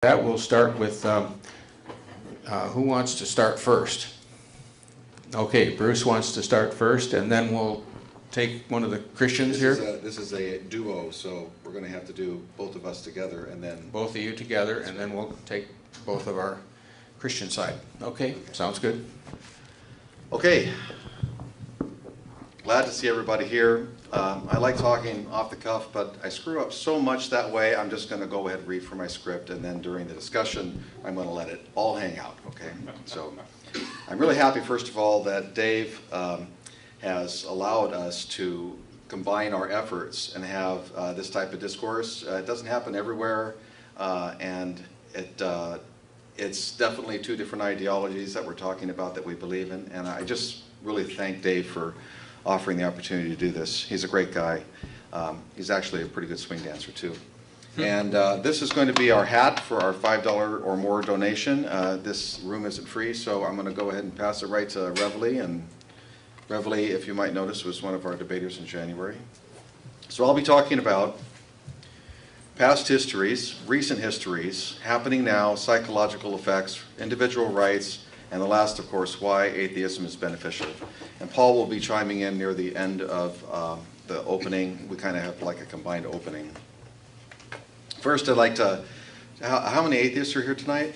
That we'll start with who wants to start first? Okay, Bruce wants to start first, and then we'll take one of the Christians here. This is a duo, so we're going to have to do both of us together, and then both of you together, and then we'll take both of our Christian side. Okay, sounds good. Okay. Glad to see everybody here. I like talking off the cuff, but I screw up so much that way. I'm just going to go ahead and read from my script, and then during the discussion, I'm going to let it all hang out. Okay. So I'm really happy, first of all, that Dave has allowed us to combine our efforts and have this type of discourse. It doesn't happen everywhere, and it's definitely two different ideologies that we're talking about that we believe in, and I just really thank Dave for offering the opportunity to do this. He's a great guy. He's actually a pretty good swing dancer too. And this is going to be our hat for our $5 or more donation. This room isn't free, so I'm going to go ahead and pass it right to Reveille. And Reveille, if you might notice, was one of our debaters in January. So I'll be talking about past histories, recent histories, happening now, psychological effects, individual rights, and the last, of course, why atheism is beneficial. And Paul will be chiming in near the end of the opening. We kind of have like a combined opening. First, I'd like to, how many atheists are here tonight?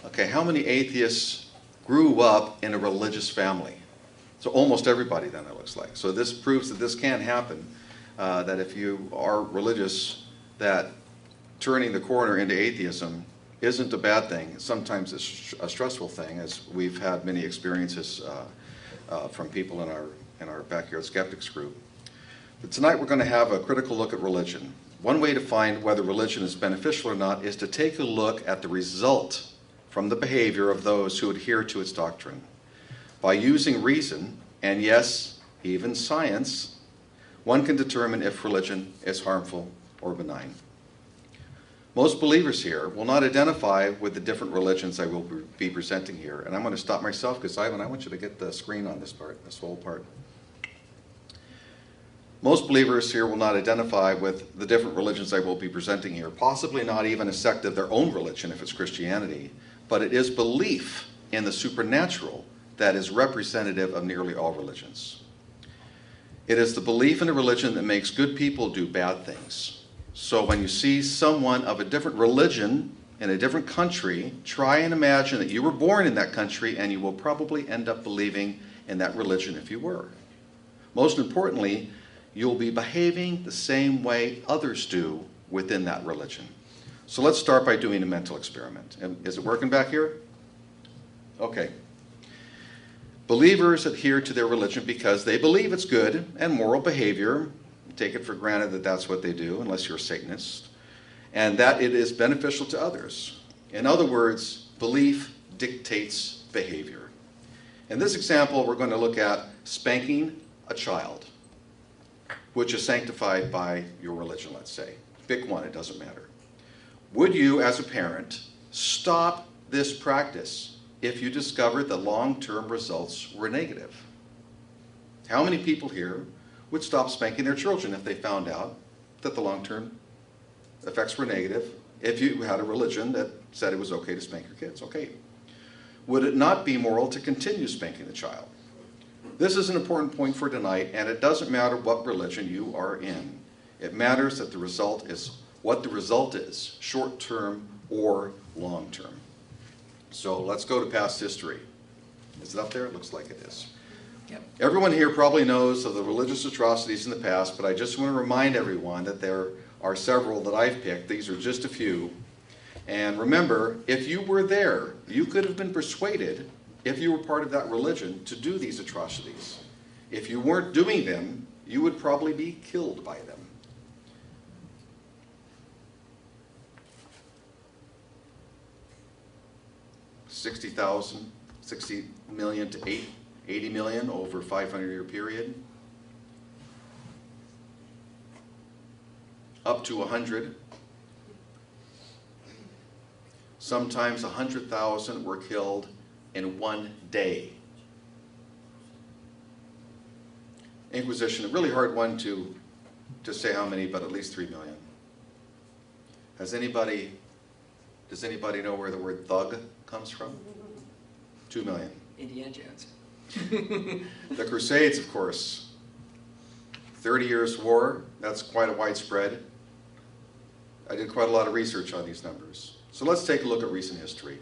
Okay, how many atheists grew up in a religious family? So almost everybody then, it looks like. So this proves that this can happen, that if you are religious, that turning the corner into atheism isn't a bad thing. Sometimes it's a stressful thing, as we've had many experiences from people in our Backyard Skeptics group. But tonight we're going to have a critical look at religion. One way to find whether religion is beneficial or not is to take a look at the result from the behavior of those who adhere to its doctrine. By using reason, and yes, even science, one can determine if religion is harmful or benign. Most believers here will not identify with the different religions I will be presenting here. And I'm going to stop myself because, Ivan, I want you to get the screen on this part, this whole part. Most believers here will not identify with the different religions I will be presenting here, possibly not even a sect of their own religion if it's Christianity, but it is belief in the supernatural that is representative of nearly all religions. It is the belief in a religion that makes good people do bad things. So when you see someone of a different religion in a different country, try and imagine that you were born in that country and you will probably end up believing in that religion if you were. Most importantly, you'll be behaving the same way others do within that religion. So let's start by doing a mental experiment. Is it working back here? Okay. Believers adhere to their religion because they believe it's good and moral behavior. Take it for granted that that's what they do, unless you're a Satanist, and that it is beneficial to others. In other words, belief dictates behavior. In this example, we're going to look at spanking a child, which is sanctified by your religion, let's say. Pick one, it doesn't matter. Would you, as a parent, stop this practice if you discovered the long-term results were negative? How many people here would stop spanking their children if they found out that the long-term effects were negative, if you had a religion that said it was okay to spank your kids? Okay. Would it not be moral to continue spanking the child? This is an important point for tonight, and it doesn't matter what religion you are in. It matters that the result is what the result is, short-term or long-term. So let's go to past history. Is it up there? It looks like it is. Yep. Everyone here probably knows of the religious atrocities in the past, but I just want to remind everyone that there are several that I've picked. These are just a few. And remember, if you were there, you could have been persuaded, if you were part of that religion, to do these atrocities. If you weren't doing them, you would probably be killed by them. $60 million to 80 million over a 500-year period. Up to 100. Sometimes 100,000 were killed in one day. Inquisition, a really hard one to say how many, but at least 3 million. Has anybody Does anybody know where the word thug comes from? 2 million. Indiana Jones. The Crusades, of course. 30 Years' War, that's quite a widespread. I did quite a lot of research on these numbers. So let's take a look at recent history.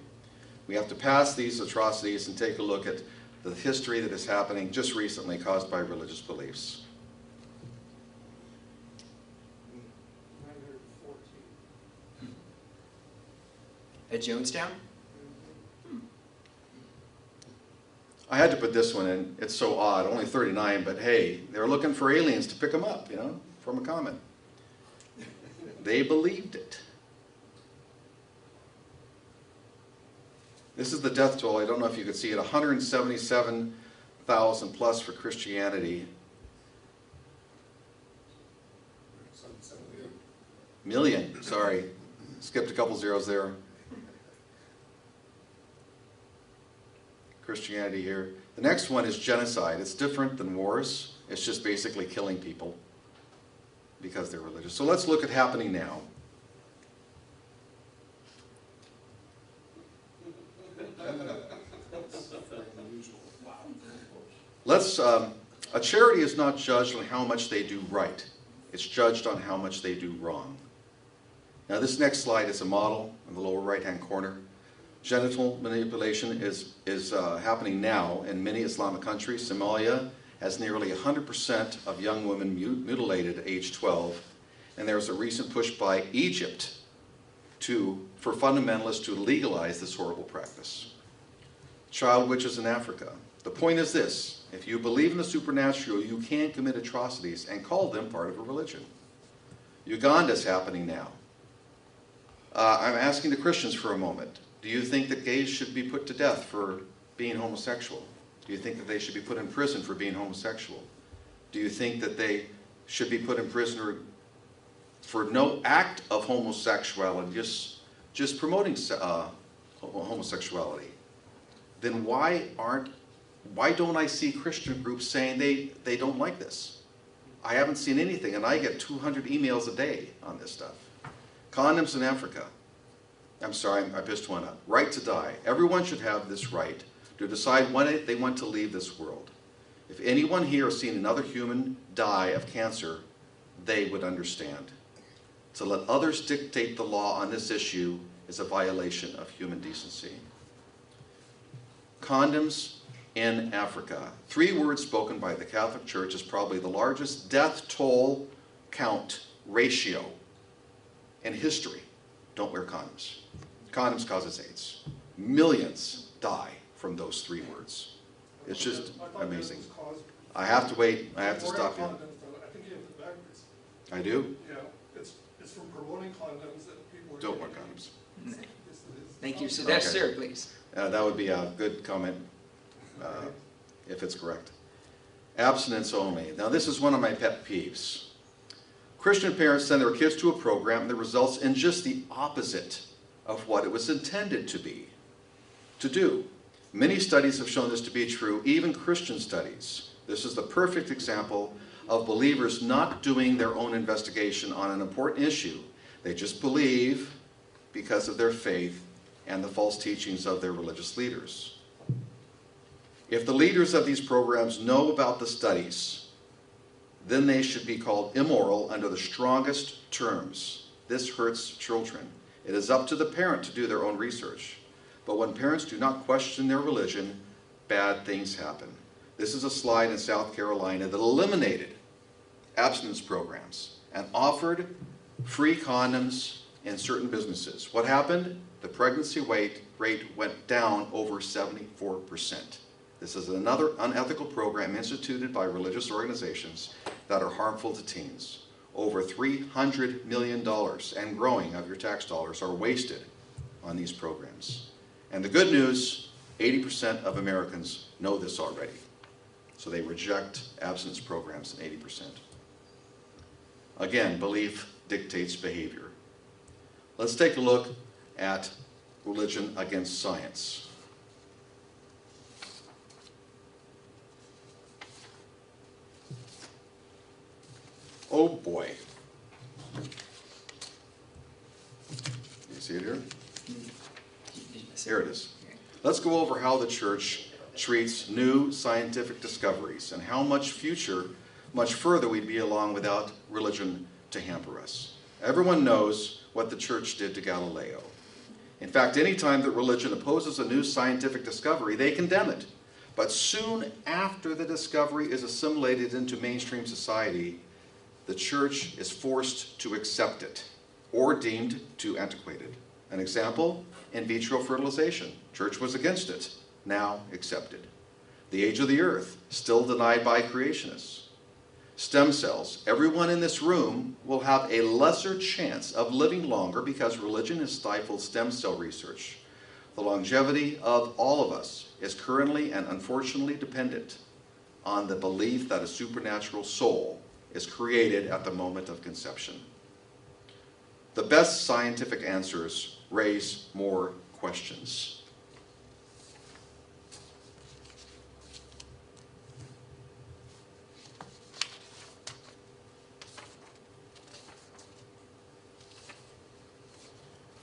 We have to pass these atrocities and take a look at the history that is happening just recently caused by religious beliefs. 914. At Jonestown? I had to put this one in. It's so odd, only 39, but hey, they're looking for aliens to pick them up, you know, from a comet. They believed it. This is the death toll. I don't know if you could see it. 177,000 plus for Christianity. Million, sorry. Skipped a couple zeros there. Christianity here. The next one is genocide. It's different than wars. It's just basically killing people because they're religious. So let's look at happening now. A charity is not judged on how much they do right. It's judged on how much they do wrong. Now this next slide is a model in the lower right-hand corner. Genital manipulation is happening now in many Islamic countries. Somalia has nearly 100% of young women mutilated at age 12. And there's a recent push by Egypt for fundamentalists to legalize this horrible practice. Child witches in Africa. The point is this: if you believe in the supernatural, you can commit atrocities and call them part of a religion. Uganda's happening now. I'm asking the Christians for a moment. Do you think that gays should be put to death for being homosexual? Do you think that they should be put in prison for being homosexual? Do you think that they should be put in prison for no act of homosexuality, just promoting homosexuality? Then why don't I see Christian groups saying they don't like this? I haven't seen anything, and I get 200 emails a day on this stuff. Condoms in Africa. I'm sorry, I pissed one up. Right to die. Everyone should have this right to decide when they want to leave this world. If anyone here has seen another human die of cancer, they would understand. To let others dictate the law on this issue is a violation of human decency. Condoms in Africa. 3 words spoken by the Catholic Church is probably the largest death toll count ratio in history. Don't wear condoms. Condoms causes AIDS. Millions die from those 3 words. It's just amazing. I have to wait. I have to stop you. I think you have it backwards. I do? Yeah, it's from promoting condoms that people are Don't wear getting condoms. AIDS. Yes, it is. Thank you. So that's Okay. sir, please. That would be a good comment, if it's correct. Abstinence only. Now this is one of my pet peeves. Christian parents send their kids to a program that results in just the opposite of what it was intended to do. Many studies have shown this to be true, even Christian studies. This is the perfect example of believers not doing their own investigation on an important issue. They just believe because of their faith and the false teachings of their religious leaders. If the leaders of these programs know about the studies, then they should be called immoral under the strongest terms. This hurts children. It is up to the parent to do their own research. But when parents do not question their religion, bad things happen. This is a slide in South Carolina that eliminated abstinence programs and offered free condoms in certain businesses. What happened? The pregnancy rate went down over 74%. This is another unethical program instituted by religious organizations that are harmful to teens. Over $300 million and growing of your tax dollars are wasted on these programs. And the good news, 80% of Americans know this already. So they reject abstinence programs in 80%. Again, belief dictates behavior. Let's take a look at religion against science. Oh boy. You see it here? Did you miss Here it is. Let's go over how the church treats new scientific discoveries and how much further we'd be along without religion to hamper us. Everyone knows what the church did to Galileo. In fact, any time that religion opposes a new scientific discovery, they condemn it. But soon after the discovery is assimilated into mainstream society, the church is forced to accept it or deemed too antiquated. An example, in vitro fertilization. Church was against it, now accepted. The age of the earth, still denied by creationists. Stem cells. Everyone in this room will have a lesser chance of living longer because religion has stifled stem cell research. The longevity of all of us is currently and unfortunately dependent on the belief that a supernatural soul is created at the moment of conception. The best scientific answers raise more questions.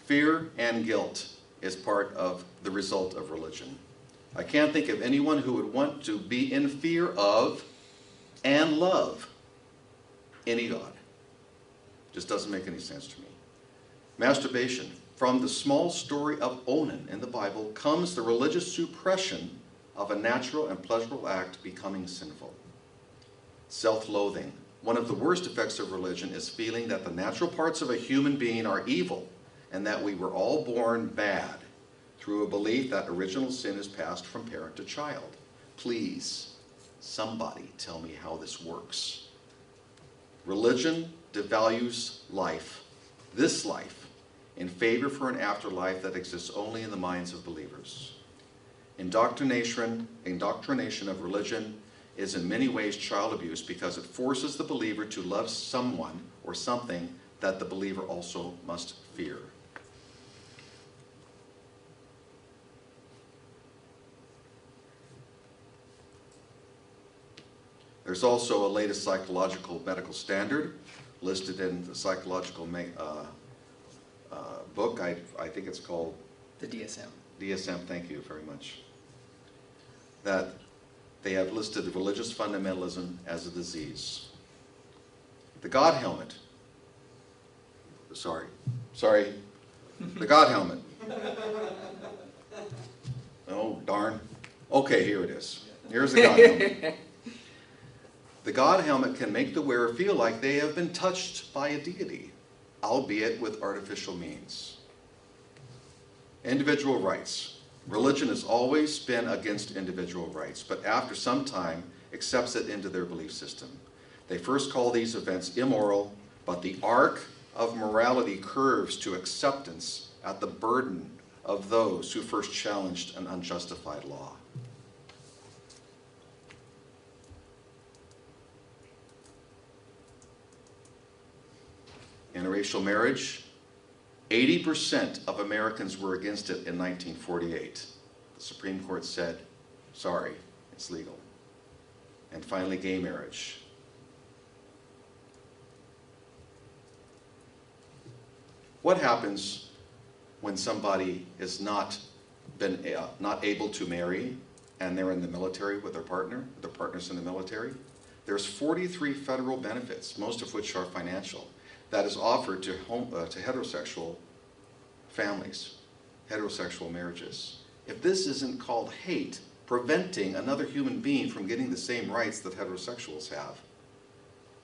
Fear and guilt is part of the result of religion. I can't think of anyone who would want to be in fear of and love any God. Just doesn't make any sense to me. Masturbation. From the small story of Onan in the Bible comes the religious suppression of a natural and pleasurable act becoming sinful. Self-loathing. One of the worst effects of religion is feeling that the natural parts of a human being are evil and that we were all born bad through a belief that original sin is passed from parent to child. Please, somebody tell me how this works. Religion devalues life, this life, in favor for an afterlife that exists only in the minds of believers. Indoctrination of religion is in many ways child abuse because it forces the believer to love someone or something that the believer also must fear. There's also a latest psychological medical standard listed in the psychological book. I think it's called The DSM. DSM, thank you very much. That they have listed religious fundamentalism as a disease. The God helmet. Sorry. The God helmet. Oh, darn. Okay, here it is. Here's the God helmet. The God helmet can make the wearer feel like they have been touched by a deity, albeit with artificial means. Individual rights. Religion has always been against individual rights, but after some time accepts it into their belief system. They first call these events immoral, but the arc of morality curves to acceptance at the burden of those who first challenged an unjustified law. Interracial marriage, 80% of Americans were against it in 1948. The Supreme Court said, sorry, it's legal. And finally, gay marriage. What happens when somebody is not able to marry and they're in the military with their partner's in the military? There's 43 federal benefits, most of which are financial, that is offered to heterosexual families, heterosexual marriages. If this isn't called hate, preventing another human being from getting the same rights that heterosexuals have,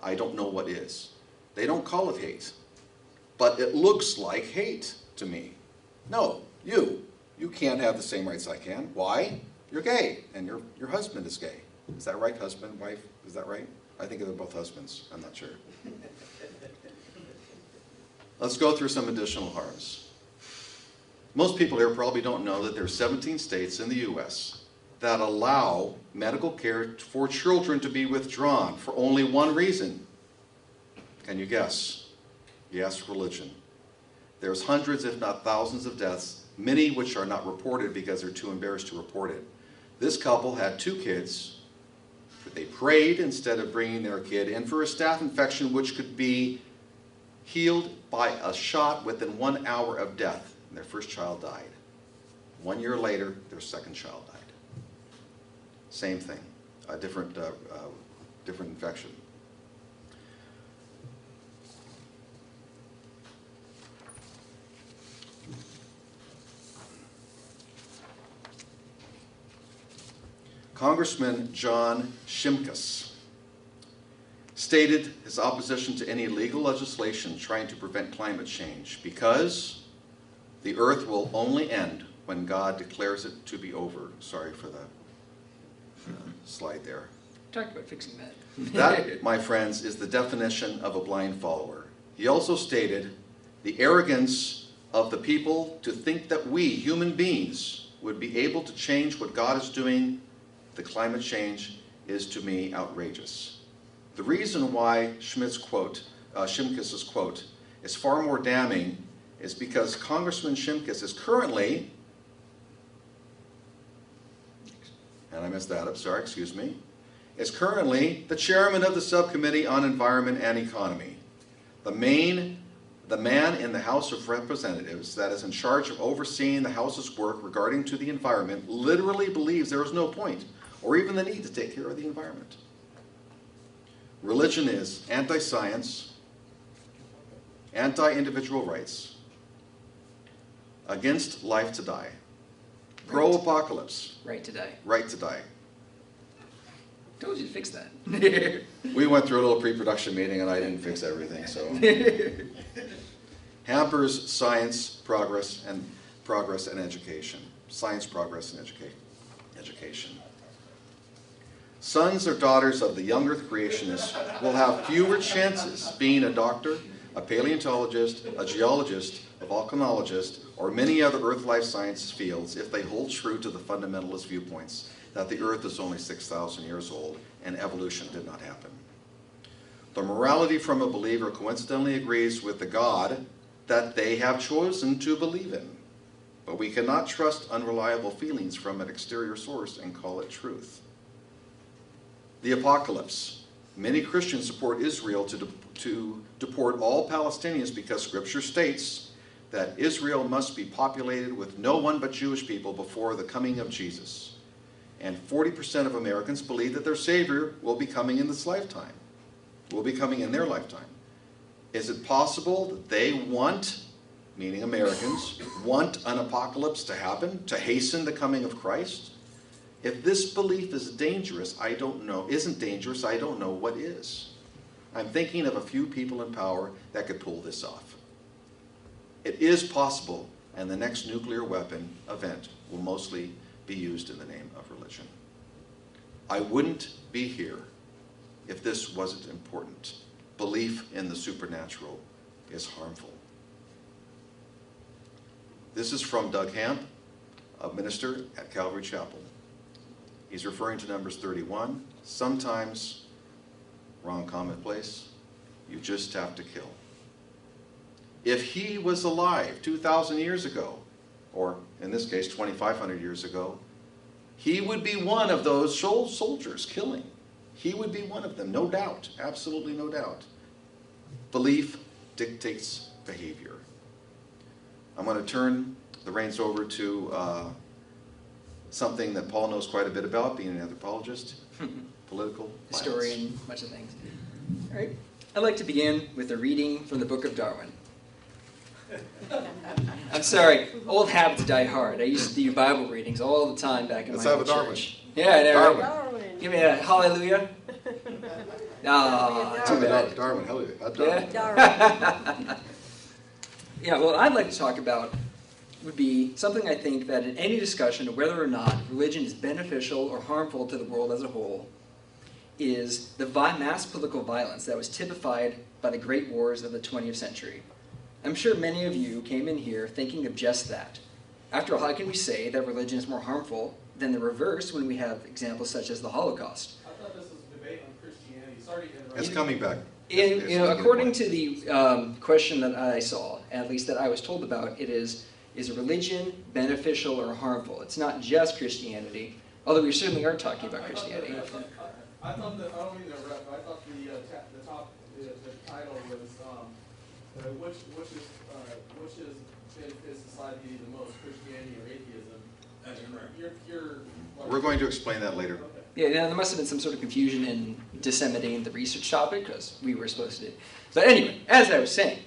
I don't know what is. They don't call it hate, but it looks like hate to me. No, you can't have the same rights I can. Why? You're gay, and your husband is gay. Is that right, husband, wife? Is that right? I think they're both husbands. I'm not sure. Let's go through some additional harms. Most people here probably don't know that there are 17 states in the U.S. that allow medical care for children to be withdrawn for only one reason. Can you guess? Yes, religion. There's hundreds, if not thousands, of deaths, many which are not reported because they're too embarrassed to report it. This couple had 2 kids. They prayed instead of bringing their kid in for a staph infection which could be healed by a shot within 1 hour of death. and their first child died. 1 year later, their second child died. Same thing, a different infection. Congressman John Shimkus stated his opposition to any legal legislation trying to prevent climate change because the earth will only end when God declares it to be over. Sorry for the slide there. Talked about fixing that. That, my friends, is the definition of a blind follower. He also stated the arrogance of the people to think that we, human beings, would be able to change what God is doing. The climate change is, to me, outrageous. The reason why Shimkus's quote is far more damning is because Congressman Shimkus is currently, and I messed that up, sorry, excuse me, is currently the chairman of the Subcommittee on Environment and Economy. The man in the House of Representatives that is in charge of overseeing the House's work regarding to the environment literally believes there is no point or even the need to take care of the environment. Religion is anti-science, anti-individual rights, against life to die, pro-apocalypse, Right to die. right to die. Told you to fix that. We went through a little pre-production meeting and I didn't fix everything, so. Hampers science, progress, and education. Science, progress, and education. Sons or daughters of the young earth creationists will have fewer chances being a doctor, a paleontologist, a geologist, a volcanologist, or many other earth life sciences fields if they hold true to the fundamentalist viewpoints that the earth is only 6,000 years old and evolution did not happen. The morality from a believer coincidentally agrees with the God that they have chosen to believe in, but we cannot trust unreliable feelings from an exterior source and call it truth. The apocalypse. Many Christians support Israel to deport all Palestinians because Scripture states that Israel must be populated with no one but Jewish people before the coming of Jesus. And 40% of Americans believe that their Savior will be coming in this lifetime, will be coming in their lifetime. Is it possible that they want, meaning Americans, want an apocalypse to happen, to hasten the coming of Christ? If this belief is dangerous, isn't dangerous, I don't know what is. I'm thinking of a few people in power that could pull this off. It is possible, and the next nuclear weapon event will mostly be used in the name of religion. I wouldn't be here if this wasn't important. Belief in the supernatural is harmful. This is from Doug Hamp, a minister at Calvary Chapel. He's referring to Numbers 31. Sometimes, wrong comment place, you just have to kill. If he was alive 2,000 years ago, or in this case 2,500 years ago, he would be one of those soldiers killing. He would be one of them, no doubt, absolutely no doubt. Belief dictates behavior. I'm going to turn the reins over to something that Paul knows quite a bit about, being an anthropologist, political Historian, much of things. All right. I'd like to begin with a reading from the Book of Darwin. I'm sorry, old habits die hard. I used to do Bible readings all the time back in Let's my have old a Darwin. church. Yeah, I know. right? Darwin. Give me a hallelujah. Ah, too bad. Darwin, hallelujah. Yeah. Darwin. Yeah, well, I'd like to talk about would be something I think that in any discussion of whether or not religion is beneficial or harmful to the world as a whole is the mass political violence that was typified by the great wars of the 20th century. I'm sure many of you came in here thinking of just that. After all, how can we say that religion is more harmful than the reverse when we have examples such as the Holocaust? I thought this was a debate on Christianity. Sorry to interrupt. It's coming back. According to the question that I saw, at least that I was told about, it is religion beneficial or harmful? It's not just Christianity, although we certainly are talking about Christianity. I thought that, I don't mean to interrupt, but I thought the title was which is benefits society the most, Christianity or atheism? That's correct. We're going to explain that later. Okay. Yeah, there must have been some sort of confusion in disseminating the research topic because we were supposed to. But anyway, as I was saying,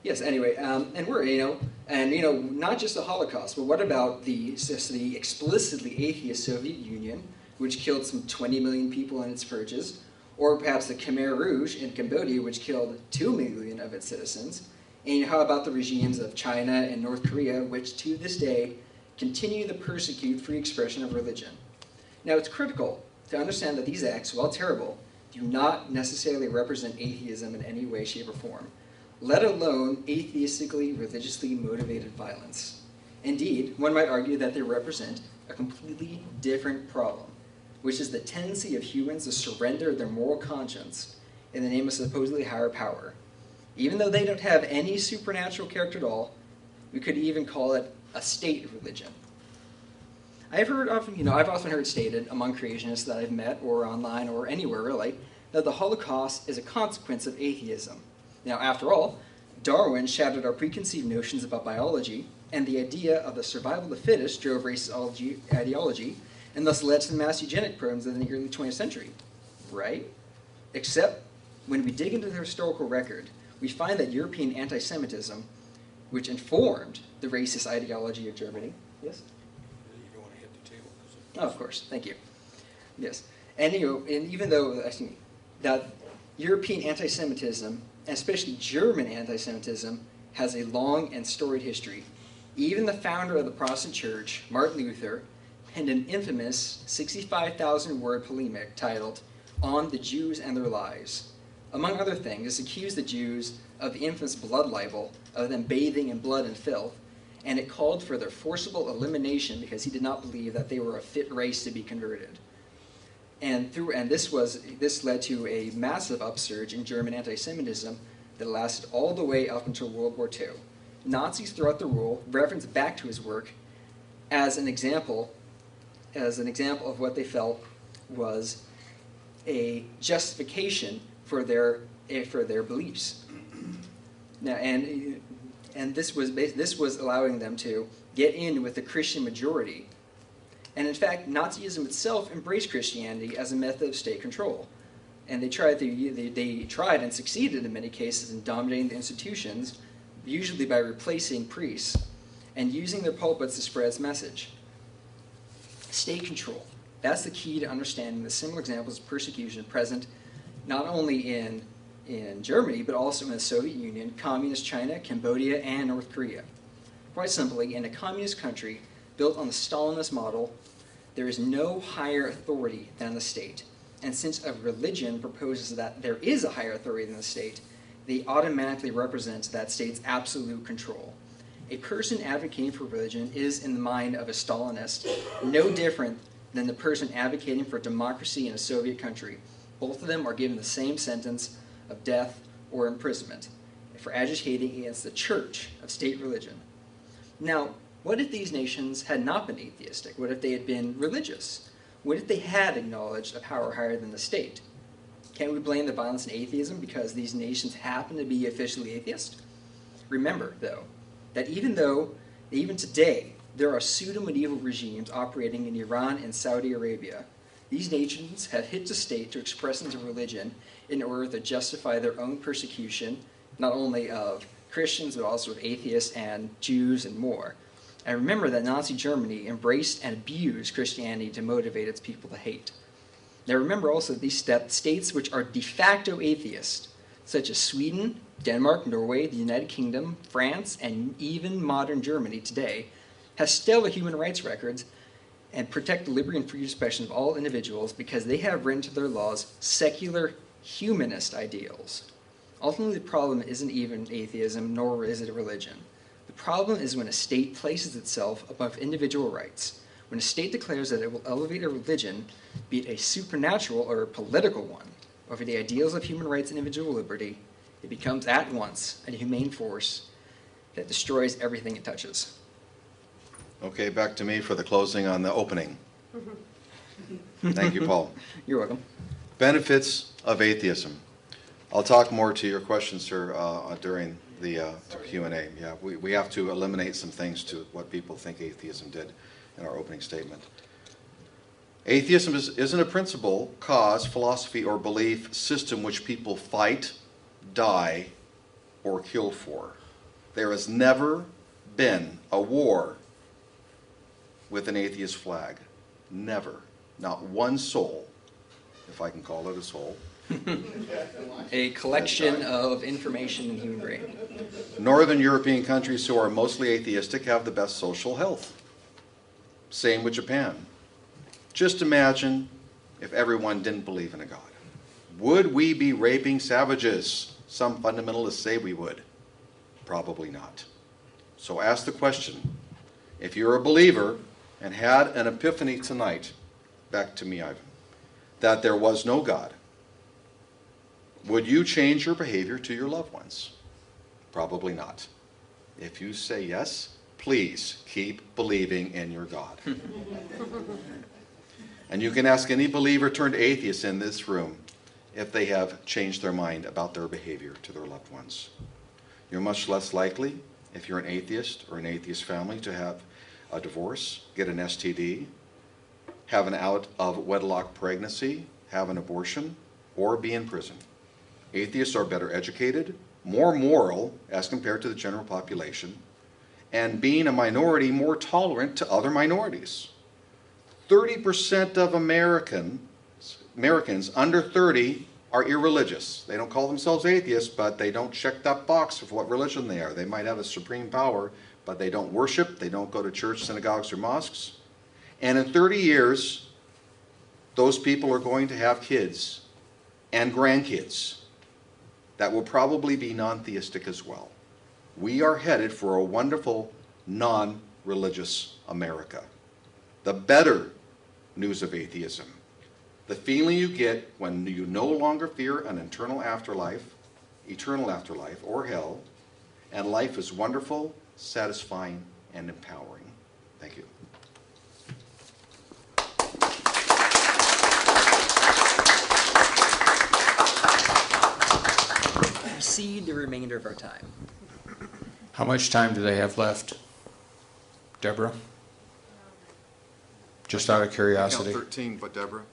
yes. Anyway, and we're not just the Holocaust, but what about the explicitly atheist Soviet Union, which killed some 20 million people in its purges, or perhaps the Khmer Rouge in Cambodia, which killed 2 million of its citizens, and how about the regimes of China and North Korea, which to this day continue to persecute free expression of religion. Now, it's critical to understand that these acts, while terrible, do not necessarily represent atheism in any way, shape, or form, let alone atheistically, religiously motivated violence. Indeed, one might argue that they represent a completely different problem, which is the tendency of humans to surrender their moral conscience in the name of supposedly higher power. Even though they don't have any supernatural character at all, we could even call it a state religion. I've often heard stated among creationists that I've met, or online, or anywhere really, that the Holocaust is a consequence of atheism. Now, after all, Darwin shattered our preconceived notions about biology, and the idea of the survival of the fittest drove racist ideology, and thus led to the mass eugenic programs in the early 20th century. Right? Except, when we dig into the historical record, we find that European anti-Semitism, which informed the racist ideology of Germany. Yes? You don't want to hit the table. Oh, of course. Thank you. Yes. And even though that European anti-Semitism, and especially German anti-Semitism, has a long and storied history, even the founder of the Protestant Church, Martin Luther, penned an infamous 65,000-word polemic titled "On the Jews and Their Lies." Among other things, this accused the Jews of the infamous blood libel, of them bathing in blood and filth, and it called for their forcible elimination because he did not believe that they were a fit race to be converted. And this led to a massive upsurge in German anti-Semitism that lasted all the way up until World War II. Nazis throughout the world referenced back to his work as an example of what they felt was a justification for their beliefs. Now, and this was allowing them to get in with the Christian majority. And in fact, Nazism itself embraced Christianity as a method of state control. And they tried and succeeded in many cases in dominating the institutions, usually by replacing priests and using their pulpits to spread its message. State control. That's the key to understanding the similar examples of persecution present not only in Germany, but also in the Soviet Union, Communist China, Cambodia, and North Korea. Quite simply, in a communist country built on the Stalinist model, there is no higher authority than the state. And since a religion proposes that there is a higher authority than the state, they automatically represent that state's absolute control. A person advocating for religion is, in the mind of a Stalinist, no different than the person advocating for democracy in a Soviet country. Both of them are given the same sentence of death or imprisonment for agitating against the church of state religion. Now, what if these nations had not been atheistic? What if they had been religious? What if they had acknowledged a power higher than the state? Can we blame the violence in atheism because these nations happen to be officially atheist? Remember, though, that even today, there are pseudo-medieval regimes operating in Iran and Saudi Arabia. These nations have hit the state to express into religion in order to justify their own persecution, not only of Christians, but also of atheists and Jews and more. And remember that Nazi Germany embraced and abused Christianity to motivate its people to hate. Now remember also these states which are de facto atheist, such as Sweden, Denmark, Norway, the United Kingdom, France, and even modern Germany today, have stellar human rights records and protect the liberty and free expression of all individuals because they have written to their laws secular humanist ideals. Ultimately, the problem isn't even atheism, nor is it a religion. The problem is when a state places itself above individual rights, when a state declares that it will elevate a religion, be it a supernatural or a political one, over the ideals of human rights and individual liberty, it becomes at once a humane force that destroys everything it touches. Okay, back to me for the closing on the opening. Thank you, Paul. You're welcome. Benefits of atheism. I'll talk more to your questions, sir, during the Q&A. Yeah, we have to eliminate some things to what people think atheism did in our opening statement. Atheism isn't a principle, cause, philosophy, or belief system which people fight, die, or kill for. There has never been a war with an atheist flag. Never. Not one soul, if I can call it a soul. A collection of information in the human brain. Northern European countries who are mostly atheistic have the best social health. Same with Japan. Just imagine if everyone didn't believe in a God. Would we be raping savages? Some fundamentalists say we would. Probably not. So ask the question, if you're a believer and had an epiphany tonight, back to me, Ivan, that there was no God, would you change your behavior to your loved ones? Probably not. If you say yes, please keep believing in your God. And you can ask any believer turned atheist in this room if they have changed their mind about their behavior to their loved ones. You're much less likely, if you're an atheist or an atheist family, to have a divorce, get an STD, have an out-of-wedlock pregnancy, have an abortion, or be in prison. Atheists are better educated, more moral as compared to the general population, and being a minority, more tolerant to other minorities. 30% of Americans under 30 are irreligious. They don't call themselves atheists, but they don't check that box of what religion they are. They might have a supreme power, but they don't worship, they don't go to church, synagogues, or mosques. And in 30 years, those people are going to have kids and grandkids that will probably be non-theistic as well. We are headed for a wonderful non-religious America. The better news of atheism, the feeling you get when you no longer fear an eternal afterlife, or hell, and life is wonderful, satisfying, and empowering. Thank you. Proceed the remainder of our time. How much time do they have left? Deborah? Just out of curiosity. Count 13, but Deborah?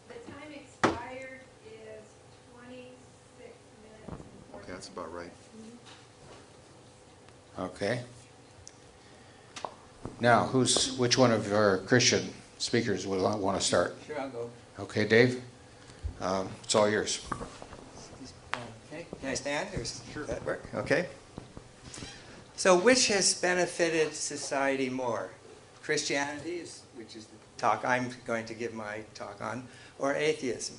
The time expired is 26 minutes and 14 Okay, that's about right. Okay. Now, which one of our Christian speakers would want to start? Sure, I'll go. Okay, Dave? It's all yours. Okay, can I stand? Does that work? Okay. So which has benefited society more? Christianity, which is the talk I'm going to give my talk on, or atheism?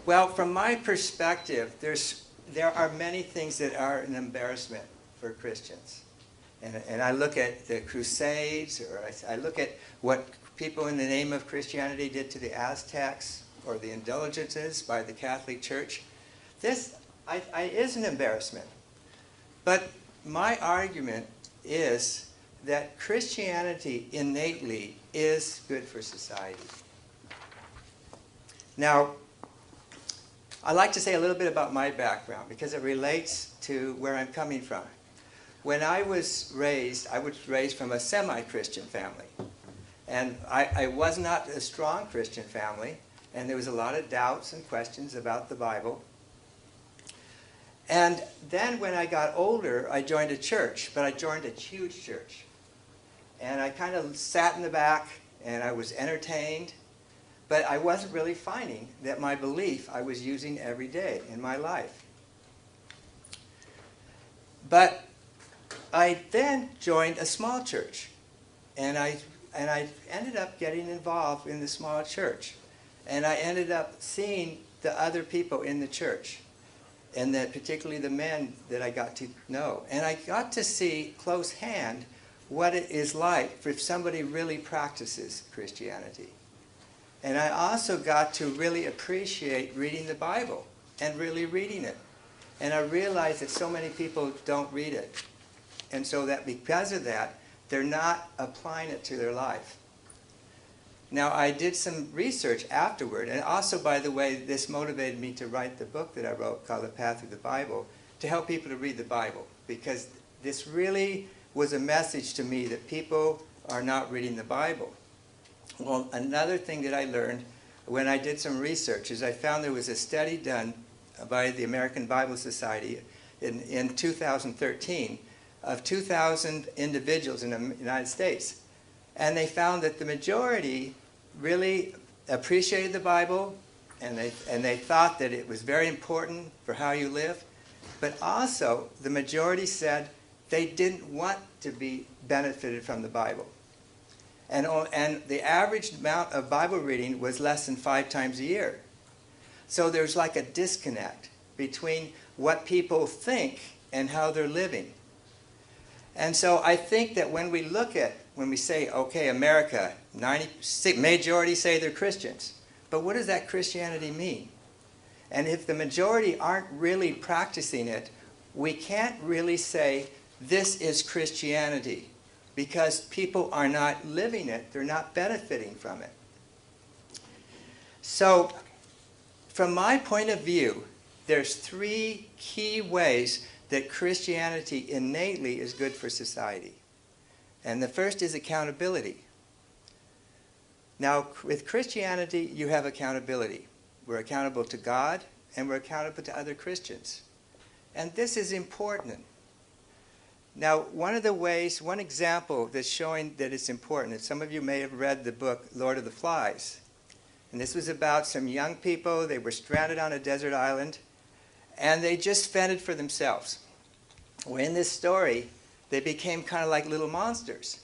Well, from my perspective, there are many things that are an embarrassment for Christians. And I look at the Crusades, or I look at what people in the name of Christianity did to the Aztecs, or the indulgences by the Catholic Church. This is an embarrassment. But my argument is that Christianity innately is good for society. Now, I'd like to say a little bit about my background because it relates to where I'm coming from. When I was raised from a semi-Christian family. And I was not a strong Christian family, and there was a lot of doubts and questions about the Bible. And then when I got older, I joined a church, but I joined a huge church. And I kind of sat in the back, and I was entertained, but I wasn't really finding that my belief I was using every day in my life. But I then joined a small church, and I ended up getting involved in the small church. And I ended up seeing the other people in the church, and that particularly the men that I got to know. And I got to see close hand what it is like if somebody really practices Christianity. And I also got to really appreciate reading the Bible and really reading it. And I realized that so many people don't read it. And so that because of that, they're not applying it to their life. Now, I did some research afterward, and also, by the way, this motivated me to write the book that I wrote called The Path of the Bible, to help people to read the Bible, because this really was a message to me that people are not reading the Bible. Well, another thing that I learned when I did some research is I found there was a study done by the American Bible Society in 2013 of 2,000 individuals in the United States. And they found that the majority really appreciated the Bible, and they thought that it was very important for how you live. But also, the majority said they didn't want to be benefited from the Bible. And the average amount of Bible reading was less than 5 times a year. So there's like a disconnect between what people think and how they're living. And so I think that when we say, okay, America, majority say they're Christians. But what does that Christianity mean? And if the majority aren't really practicing it, we can't really say this is Christianity, because people are not living it, they're not benefiting from it. So, from my point of view, there's 3 key ways that Christianity innately is good for society. And the first is accountability. Now, with Christianity, you have accountability. We're accountable to God, and we're accountable to other Christians. And this is important. Now, one example that's showing that it's important, and some of you may have read the book Lord of the Flies. And this was about some young people. They were stranded on a desert island, and they just fended for themselves. Well, in this story, they became kind of like little monsters.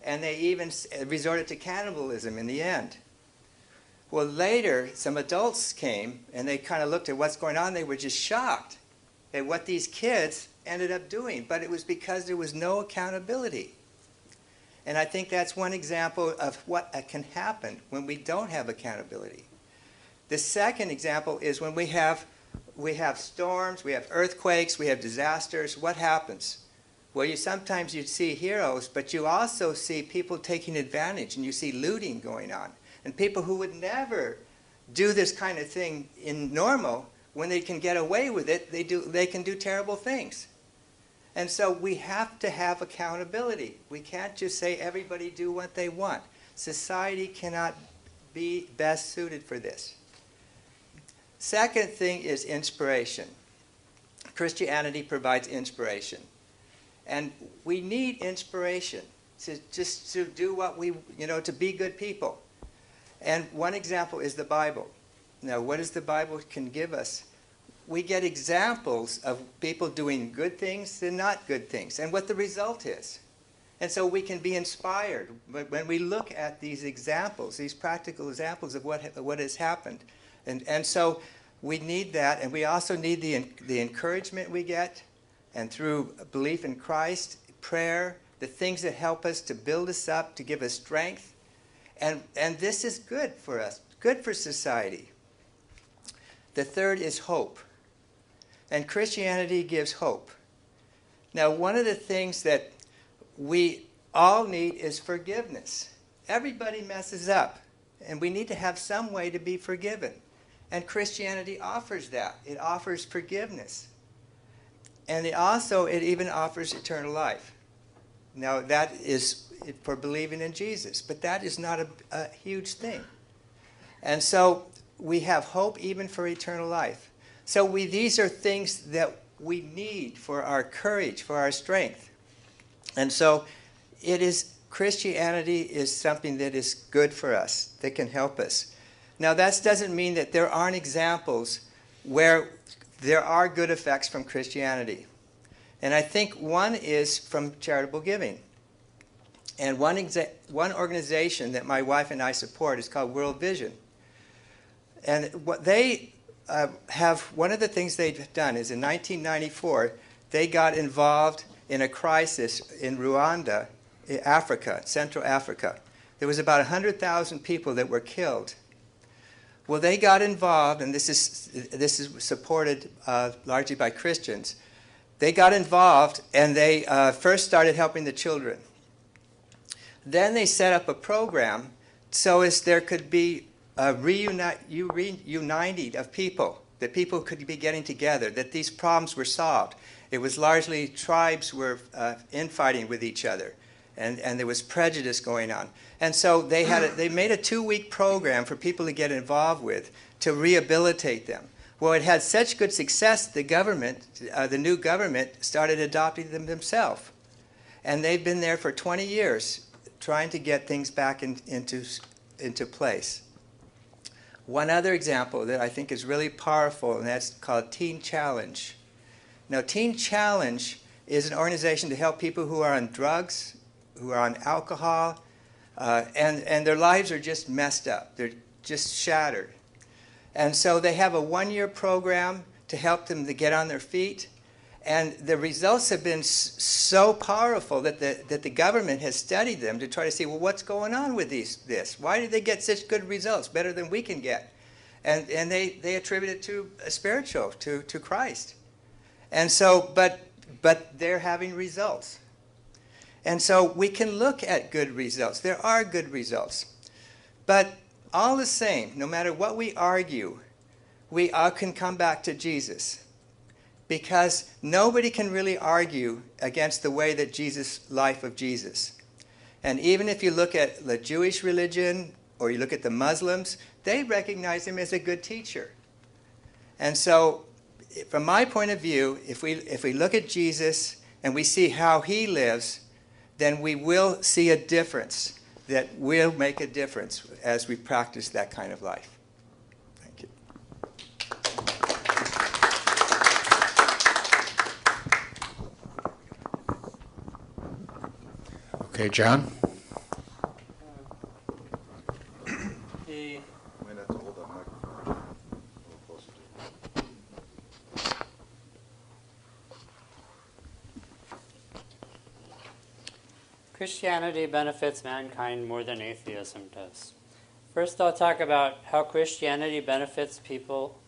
And they even resorted to cannibalism in the end. Well, later, some adults came, and they kind of looked at what's going on. They were just shocked at what these kids ended up doing. But it was because there was no accountability. And I think that's one example of what can happen when we don't have accountability. The second example is when we have storms, we have earthquakes, we have disasters. What happens? Well, sometimes you see heroes, but you also see people taking advantage, and you see looting going on. And people who would never do this kind of thing in normal, when they can get away with it, they can do terrible things. And so we have to have accountability. We can't just say everybody do what they want. Society cannot be best suited for this. Second thing is inspiration. Christianity provides inspiration. And we need inspiration to do what to be good people. And one example is the Bible. Now, what does the Bible can give us? We get examples of people doing good things and not good things, and what the result is. And so we can be inspired when we look at these examples, these practical examples of what has happened. And so we need that, and we also need the encouragement we get, and through belief in Christ, prayer, the things that help us to build us up, to give us strength. And this is good for us, good for society. The third is hope. And Christianity gives hope. Now, one of the things that we all need is forgiveness. Everybody messes up, and we need to have some way to be forgiven. And Christianity offers that. It offers forgiveness. And it even offers eternal life. Now, that is for believing in Jesus, but that is not a huge thing. And so we have hope even for eternal life. So these are things that we need for our courage, for our strength. And so Christianity is something that is good for us, that can help us. Now, that doesn't mean that there aren't examples where there are good effects from Christianity. And I think one is from charitable giving. And one organization that my wife and I support is called World Vision. And what they one of the things they've done is in 1994, they got involved in a crisis in Rwanda, Africa, Central Africa. There was about 100,000 people that were killed. Well, they got involved, and this is supported largely by Christians. They got involved, and they first started helping the children. Then they set up a program so as there could be reunited of people that people could be getting together, that these problems were solved. It was largely tribes were infighting with each other, and there was prejudice going on. And so they made a 2-week program for people to get involved with to rehabilitate them. Well, it had such good success, the government, the new government, started adopting them themselves. And they've been there for 20 years trying to get things back into place. One other example that I think is really powerful, and that's called Teen Challenge. Now, Teen Challenge is an organization to help people who are on drugs, who are on alcohol, and their lives are just messed up. They're just shattered. And so they have a 1-year program to help them to get on their feet. And the results have been so powerful that the government has studied them to try to see, well, what's going on with this? Why did they get such good results, better than we can get? And they attribute it to spiritual, to Christ. And so, but they're having results. And so we can look at good results. There are good results. But all the same, no matter what we argue, we all can come back to Jesus. Because nobody can really argue against the way that life of Jesus. And even if you look at the Jewish religion or you look at the Muslims, they recognize him as a good teacher. And so, from my point of view, if we look at Jesus and we see how he lives, then we will see a difference that will make a difference as we practice that kind of life. Thank you. Okay, John? You might have to hold that microphone a little closer to you. Christianity benefits mankind more than atheism does. First, I'll talk about how Christianity benefits people,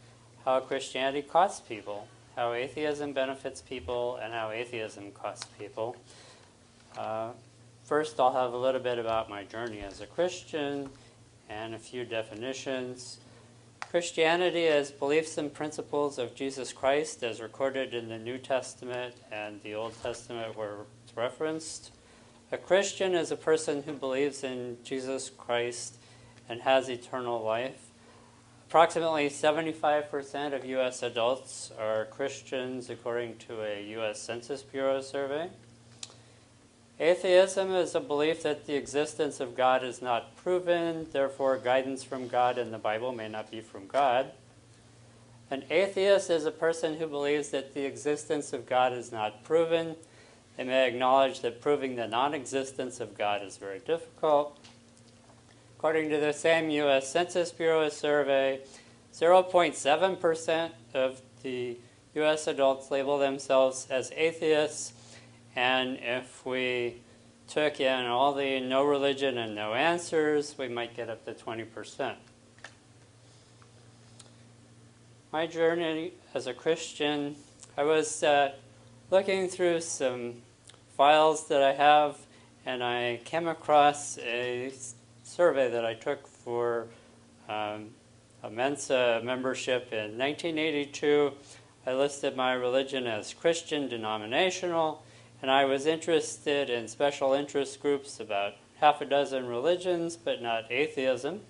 how Christianity costs people, how atheism benefits people, and how atheism costs people. First, I'll have a little bit about my journey as a Christian and a few definitions. Christianity is beliefs and principles of Jesus Christ as recorded in the New Testament and the Old Testament where it's referenced. A Christian is a person who believes in Jesus Christ and has eternal life. Approximately 75% of U.S. adults are Christians, according to a U.S. Census Bureau survey. Atheism is a belief that the existence of God is not proven, therefore guidance from God in the Bible may not be from God. An atheist is a person who believes that the existence of God is not proven. They may acknowledge that proving the non-existence of God is very difficult. According to the same U.S. Census Bureau survey, 0.7% of the U.S. adults label themselves as atheists, and if we took in all the no religion and no answers, we might get up to 20%. My journey as a Christian, I was looking through some files that I have, and I came across a survey that I took for a Mensa membership in 1982. I listed my religion as Christian denominational, and I was interested in special interest groups, about half a dozen religions, but not atheism.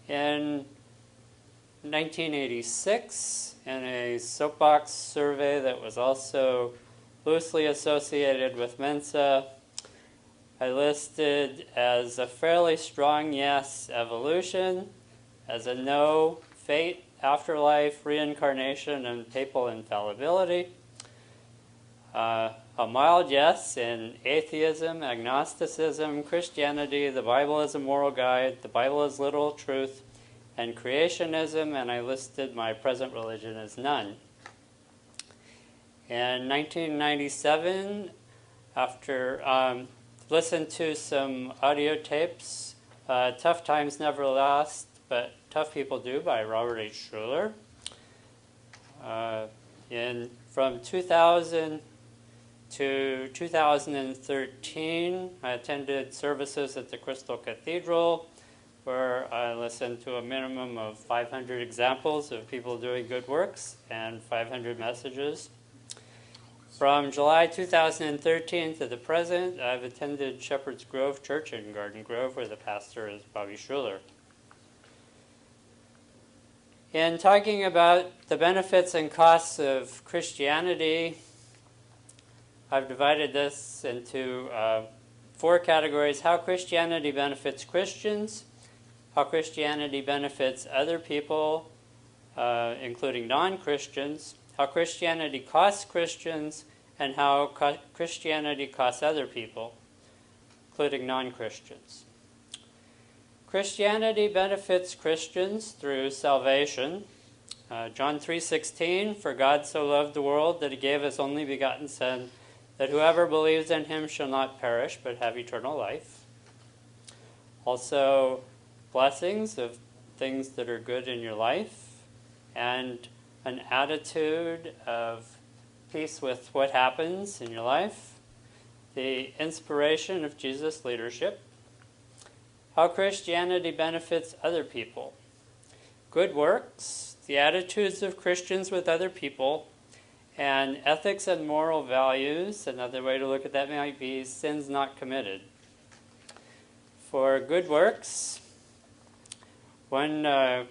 In 1986, in a soapbox survey that was also loosely associated with Mensa, I listed as a fairly strong yes, evolution, as a no, fate, afterlife, reincarnation, and papal infallibility. A mild yes in atheism, agnosticism, Christianity, the Bible is a moral guide, the Bible is literal truth, and creationism, and I listed my present religion as none. In 1997, after listened to some audio tapes, Tough Times Never Last, but Tough People Do by Robert H. Schuller. From 2000 to 2013, I attended services at the Crystal Cathedral, where I listen to a minimum of 500 examples of people doing good works and 500 messages. From July 2013 to the present, I've attended Shepherd's Grove Church in Garden Grove, where the pastor is Bobby Schuler. In talking about the benefits and costs of Christianity, I've divided this into 4 categories: how Christianity benefits Christians, how Christianity benefits other people, including non-Christians, how Christianity costs Christians, and how Christianity costs other people, including non-Christians. Christianity benefits Christians through salvation. John 3:16, "For God so loved the world that he gave his only begotten Son, that whoever believes in him shall not perish but have eternal life." Also, blessings of things that are good in your life, and an attitude of peace with what happens in your life. The inspiration of Jesus' leadership. How Christianity benefits other people. Good works, the attitudes of Christians with other people, and ethics and moral values. Another way to look at that might be sins not committed. For good works, one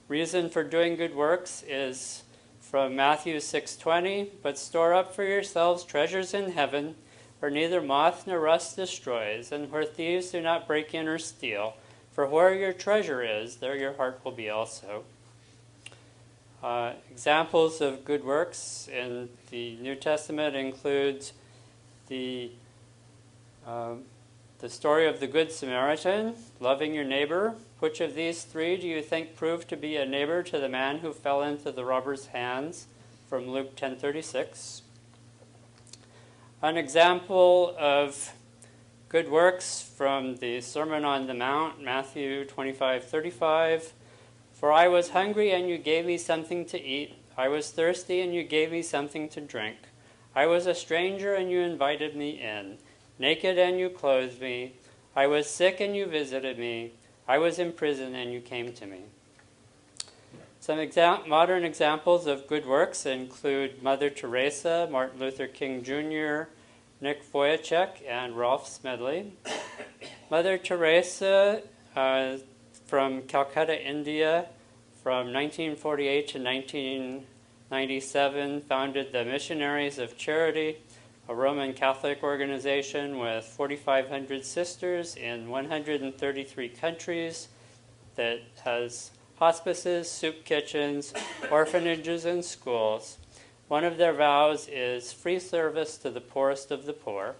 reason for doing good works is from Matthew 6:20, "But store up for yourselves treasures in heaven, where neither moth nor rust destroys, and where thieves do not break in or steal. For where your treasure is, there your heart will be also." Examples of good works in the New Testament include the story of the Good Samaritan, loving your neighbor. Which of these 3 do you think proved to be a neighbor to the man who fell into the robber's hands? From Luke 10:36. An example of good works from the Sermon on the Mount, Matthew 25:35. "For I was hungry, and you gave me something to eat. I was thirsty, and you gave me something to drink. I was a stranger, and you invited me in. Naked, and you clothed me. I was sick, and you visited me. I was in prison, and you came to me." Some modern examples of good works include Mother Teresa, Martin Luther King Jr., Nick Vujicic, and Ralph Smedley. Mother Teresa, from Calcutta, India, from 1948 to 1997, founded the Missionaries of Charity, a Roman Catholic organization with 4,500 sisters in 133 countries that has hospices, soup kitchens, orphanages, and schools. One of their vows is free service to the poorest of the poor.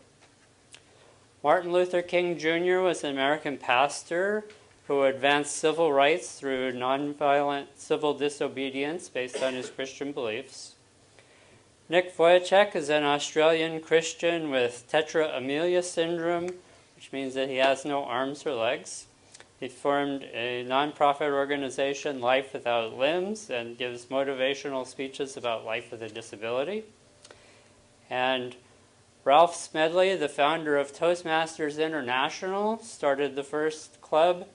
Martin Luther King Jr. was an American pastor who advanced civil rights through nonviolent civil disobedience based on his Christian beliefs. Nick Vujicic is an Australian Christian with tetra amelia syndrome, which means that he has no arms or legs. He formed a nonprofit organization, Life Without Limbs, and gives motivational speeches about life with a disability. And Ralph Smedley, the founder of Toastmasters International, started the first club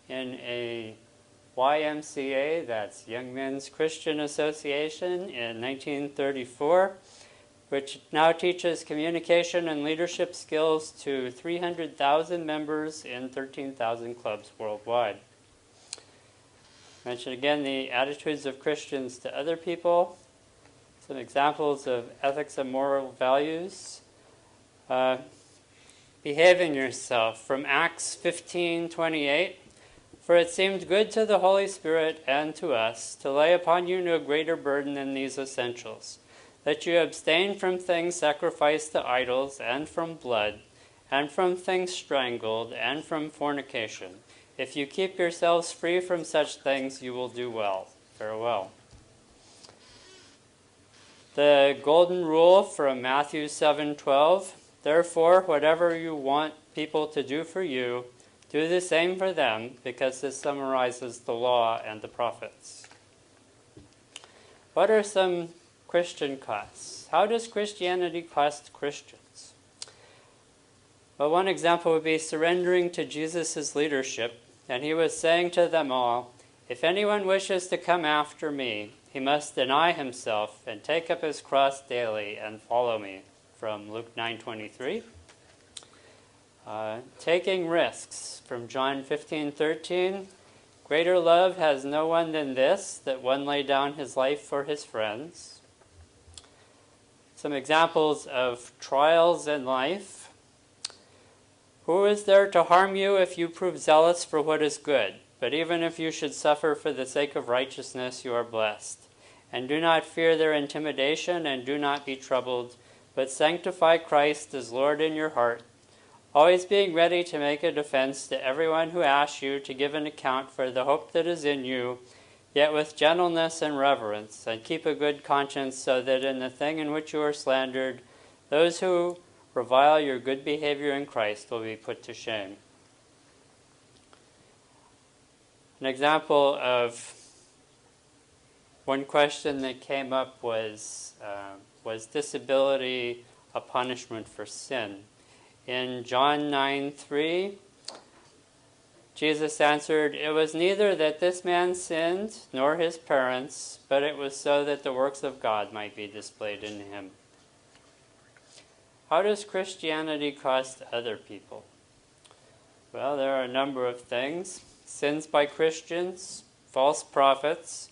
in a YMCA, that's Young Men's Christian Association, in 1934, which now teaches communication and leadership skills to 300,000 members in 13,000 clubs worldwide. Mention again the attitudes of Christians to other people. Some examples of ethics and moral values. Behaving yourself, from Acts 15:28. "For it seemed good to the Holy Spirit and to us to lay upon you no greater burden than these essentials, that you abstain from things sacrificed to idols, and from blood, and from things strangled, and from fornication. If you keep yourselves free from such things, you will do well." Farewell. The golden rule from Matthew 7:12. "Therefore, whatever you want people to do for you, do the same for them," because this summarizes the law and the prophets. What are some Christian costs? How does Christianity cost Christians? Well, one example would be surrendering to Jesus' leadership. And he was saying to them all, "If anyone wishes to come after me, he must deny himself and take up his cross daily and follow me," from Luke 9:23. Taking risks, from John 15:13. "Greater love has no one than this, that one lay down his life for his friends." Some examples of trials in life. "Who is there to harm you if you prove zealous for what is good? But even if you should suffer for the sake of righteousness, you are blessed. And do not fear their intimidation, and do not be troubled, but sanctify Christ as Lord in your heart, always being ready to make a defense to everyone who asks you to give an account for the hope that is in you, yet with gentleness and reverence, and keep a good conscience, so that in the thing in which you are slandered, those who revile your good behavior in Christ will be put to shame." An example of one question that came up was disability a punishment for sin? In John 9:3, Jesus answered, "It was neither that this man sinned, nor his parents, but it was so that the works of God might be displayed in him." How does Christianity cost other people? Well, there are a number of things. Sins by Christians, false prophets,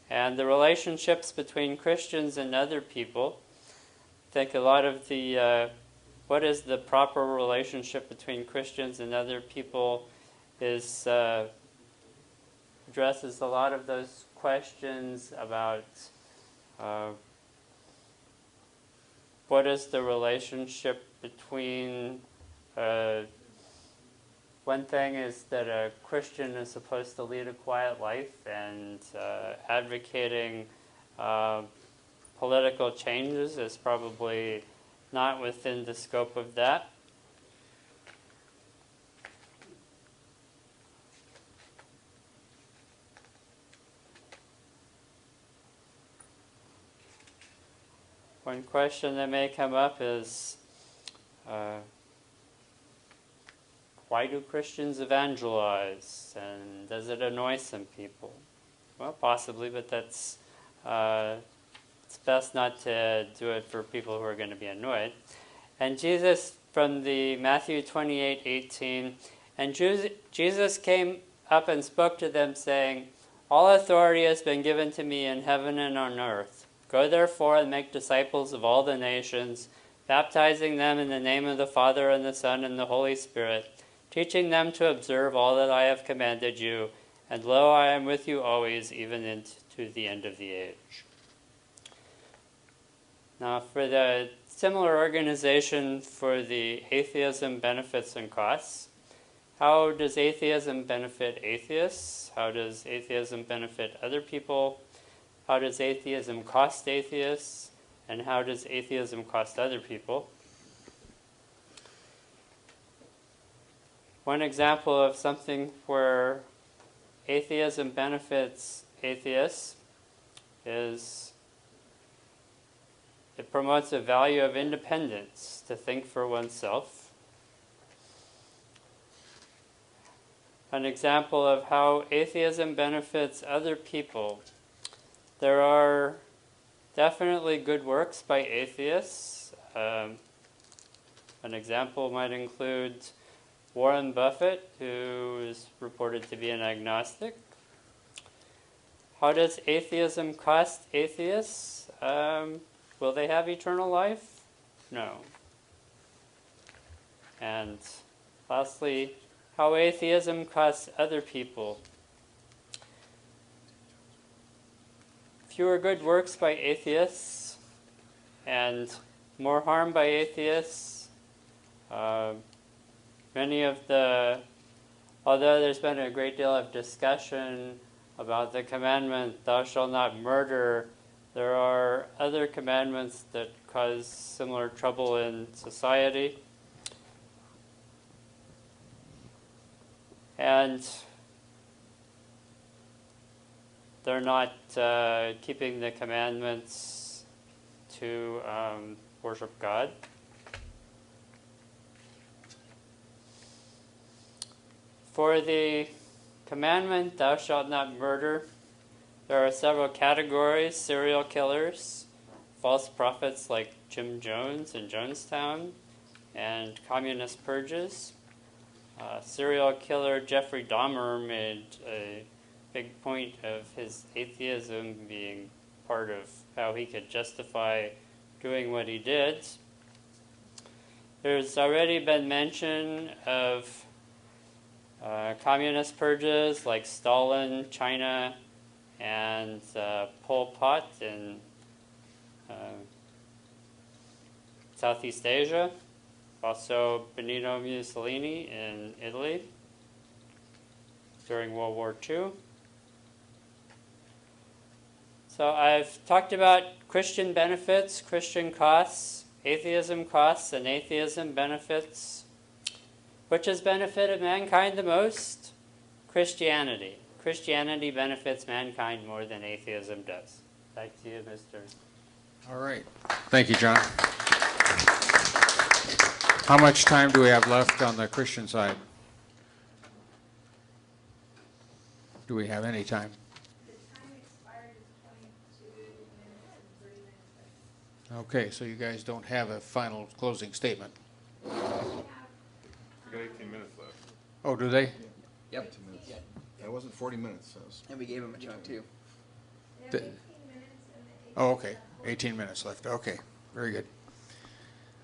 and the relationships between Christians and other people. I think a lot of the what is the proper relationship between Christians and other people is addresses a lot of those questions about what is the relationship between one thing is that a Christian is supposed to lead a quiet life, and advocating political changes is probably not within the scope of that. One question that may come up is, why do Christians evangelize, and does it annoy some people? Well, possibly, but that's it's best not to do it for people who are going to be annoyed. And Jesus, from the Matthew 28:18, "And Jesus came up and spoke to them, saying, 'All authority has been given to me in heaven and on earth. Go therefore and make disciples of all the nations, baptizing them in the name of the Father and the Son and the Holy Spirit, teaching them to observe all that I have commanded you. And lo, I am with you always, even into the end of the age.'" Now, for the similar organization for the atheism benefits and costs, how does atheism benefit atheists? How does atheism benefit other people? How does atheism cost atheists? And how does atheism cost other people? One example of something where atheism benefits atheists is it promotes a value of independence, to think for oneself. An example of how atheism benefits other people. There are definitely good works by atheists. An example might include Warren Buffett, who is reported to be an agnostic. How does atheism cost atheists? Will they have eternal life? No. And lastly, how atheism costs other people. Fewer good works by atheists and more harm by atheists. Although there's been a great deal of discussion about the commandment, "Thou shalt not murder," there are other commandments that cause similar trouble in society. And they're not keeping the commandments to worship God. For the commandment, thou shalt not murder. There are several categories: serial killers, false prophets like Jim Jones in Jonestown, and communist purges. Serial killer Jeffrey Dahmer made a big point of his atheism being part of how he could justify doing what he did. There's already been mention of communist purges like Stalin, China, and Pol Pot in Southeast Asia. Also Benito Mussolini in Italy during World War II. So I've talked about Christian benefits, Christian costs, atheism costs, and atheism benefits. Which has benefited mankind the most? Christianity. Christianity benefits mankind more than atheism does. Back to you, Mr. All right. Thank you, John. How much time do we have left on the Christian side? Do we have any time? The time expired is 22 minutes and 30 minutes. Okay, so you guys don't have a final closing statement. We have, We got 18 minutes left. Oh, do they? Yep. 18 minutes. That wasn't 40 minutes. That was... And we gave him a chunk too. we have The- 18 minutes and the 18 Oh, okay. 18 minutes left. Okay, very good.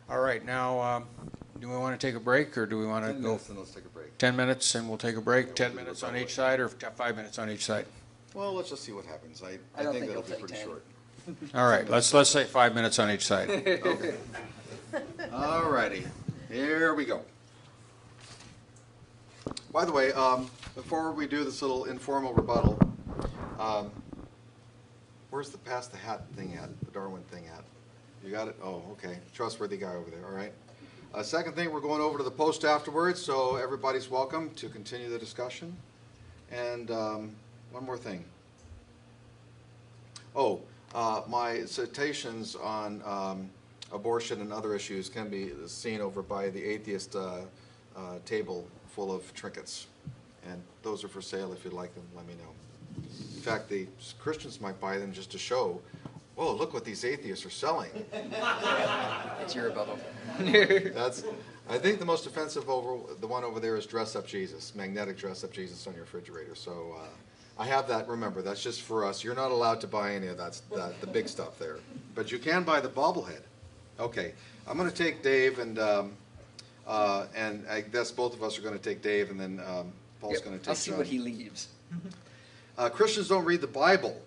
All right, now, do we want to take a break, or do we want to 10 go minutes and let's take a break. 10 minutes and we'll take a break? 10 minutes on each side, or 5 minutes on each side? Well, let's just see what happens. I don't think think that'll it'll be take pretty 10. short. All right, let's say 5 minutes on each side. Okay. All righty. Here we go. By the way, before we do this little informal rebuttal, where's the pass the hat thing at, the Darwin thing at? You got it? Oh, okay. Trustworthy guy over there, all right. Second thing, we're going over to the post afterwards, so everybody's welcome to continue the discussion. And one more thing. Oh, my citations on abortion and other issues can be seen over by the atheist table full of trinkets. And those are for sale. If you'd like them, let me know. In fact, the Christians might buy them just to show, whoa, look what these atheists are selling. It's your rebuttal. That's, I think the most offensive the one over there is dress up Jesus, magnetic dress up Jesus on your refrigerator. So I have that. Remember, that's just for us. You're not allowed to buy any of the big stuff there, but you can buy the bobblehead. Okay, I'm going to take Dave and I guess both of us are going to take Dave, and then Paul's Yep, going to take I'll see John. what he leaves. Christians don't read the Bible.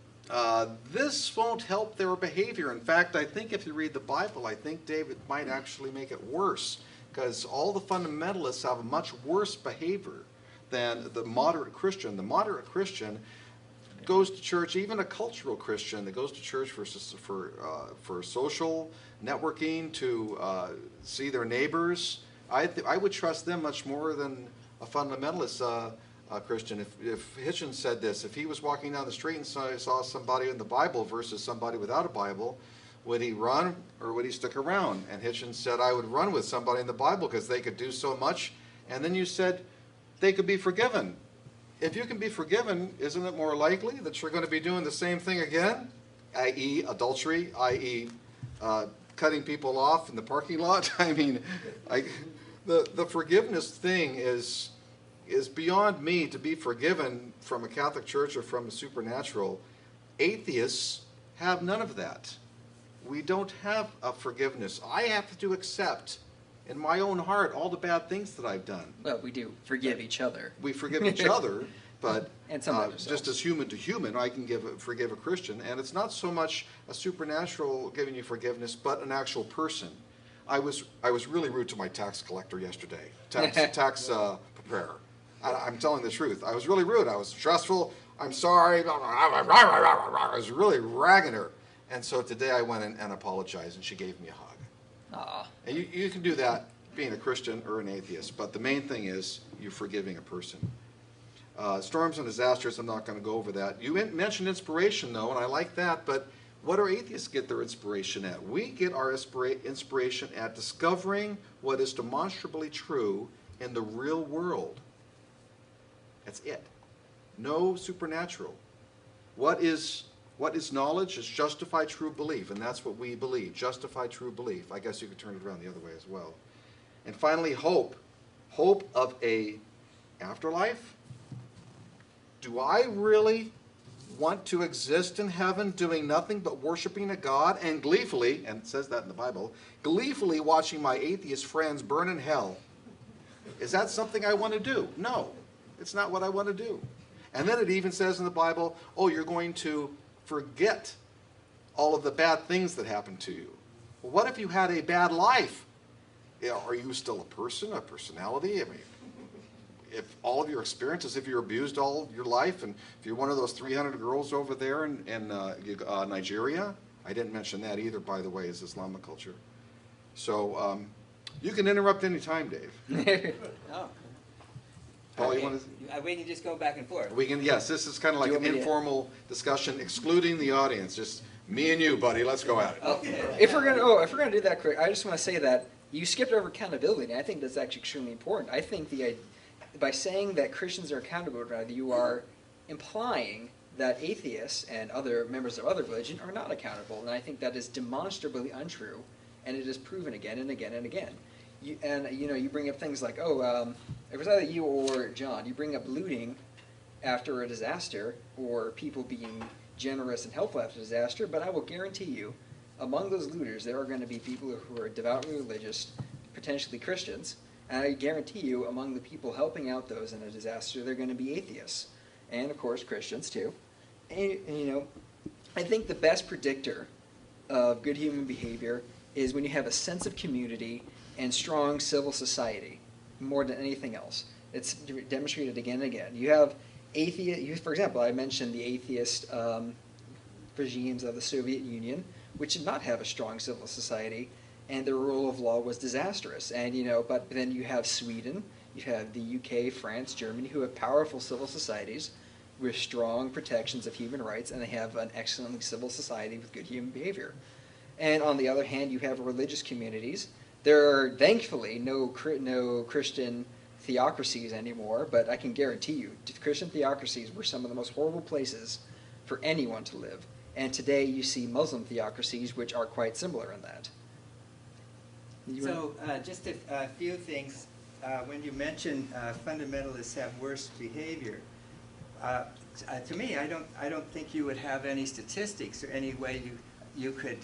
This won't help their behavior. In fact, I think if you read the Bible, I think, David, might actually make it worse, because all the fundamentalists have a much worse behavior than the moderate Christian. The moderate Christian goes to church, even a cultural Christian that goes to church for social networking, to see their neighbors. I would trust them much more than a fundamentalist Christian. If Hitchens said this, if he was walking down the street and saw somebody in the Bible versus somebody without a Bible, would he run or would he stick around? And Hitchens said, I would run with somebody in the Bible because they could do so much. And then you said they could be forgiven. If you can be forgiven, isn't it more likely that you're going to be doing the same thing again, i.e. adultery, i.e. Cutting people off in the parking lot? I mean, the forgiveness thing is beyond me. To be forgiven from a Catholic Church or from a supernatural. Atheists have none of that. We don't have a forgiveness. I have to accept in my own heart all the bad things that I've done. Well, we do forgive each other. We forgive each other, but And sometimes just as human to human, I can forgive a Christian. And it's not so much a supernatural giving you forgiveness, but an actual person. I was really rude to my tax collector yesterday, tax preparer. I'm telling the truth. I was really rude. I was stressful. I'm sorry. I was really ragging her. And so today I went and apologized, and she gave me a hug. Aw. And you can do that being a Christian or an atheist, but the main thing is you forgiving a person. Storms and disasters, I'm not going to go over that. You mentioned inspiration, though, and I like that, but what do atheists get their inspiration at? We get our inspiration at discovering what is demonstrably true in the real world. That's it. No supernatural. What is knowledge? Is justified true belief, and that's what we believe. Justified true belief. I guess you could turn it around the other way as well. And finally, hope. Hope of a afterlife. Do I really want to exist in heaven doing nothing but worshiping a God and gleefully, and it says that in the Bible, gleefully watching my atheist friends burn in hell? Is that something I want to do? No, it's not what I want to do. And then it even says in the Bible, oh, you're going to forget all of the bad things that happened to you. Well, what if you had a bad life? Are you still a person, a personality? I mean, if all of your experiences, if you're abused all your life, and if you're one of those 300 girls over there in Nigeria, I didn't mention that either, by the way, is Islamic culture. So you can interrupt any time, Dave. Oh. Paul, Okay. you want to? We can just go back and forth. We can, yes, this is kind of like Do an you want me to- informal discussion, excluding the audience. Just me and you, buddy. Let's go at it. Okay. If we're gonna do that quick, I just want to say that you skipped over accountability, and I think that's actually extremely important. I think by saying that Christians are accountable, rather, you are implying that atheists and other members of other religion are not accountable, and I think that is demonstrably untrue, and it is proven again and again and again. You bring up things like, it was either you or John. You bring up looting after a disaster, or people being generous and helpful after a disaster. But I will guarantee you, among those looters, there are going to be people who are devoutly religious, potentially Christians. And I guarantee you, among the people helping out those in a disaster, they're going to be atheists, and of course Christians too. And I think the best predictor of good human behavior is when you have a sense of community and strong civil society, more than anything else. It's demonstrated again and again. You have for example, I mentioned the atheist regimes of the Soviet Union, which did not have a strong civil society, and the rule of law was disastrous. And but then you have Sweden, you have the UK, France, Germany, who have powerful civil societies with strong protections of human rights, and they have an excellent civil society with good human behavior. And on the other hand, you have religious communities. There are thankfully no Christian theocracies anymore, but I can guarantee you, Christian theocracies were some of the most horrible places for anyone to live. And today you see Muslim theocracies, which are quite similar in that. So just a few things. When you mention fundamentalists have worse behavior, to me, I don't think you would have any statistics or any way you could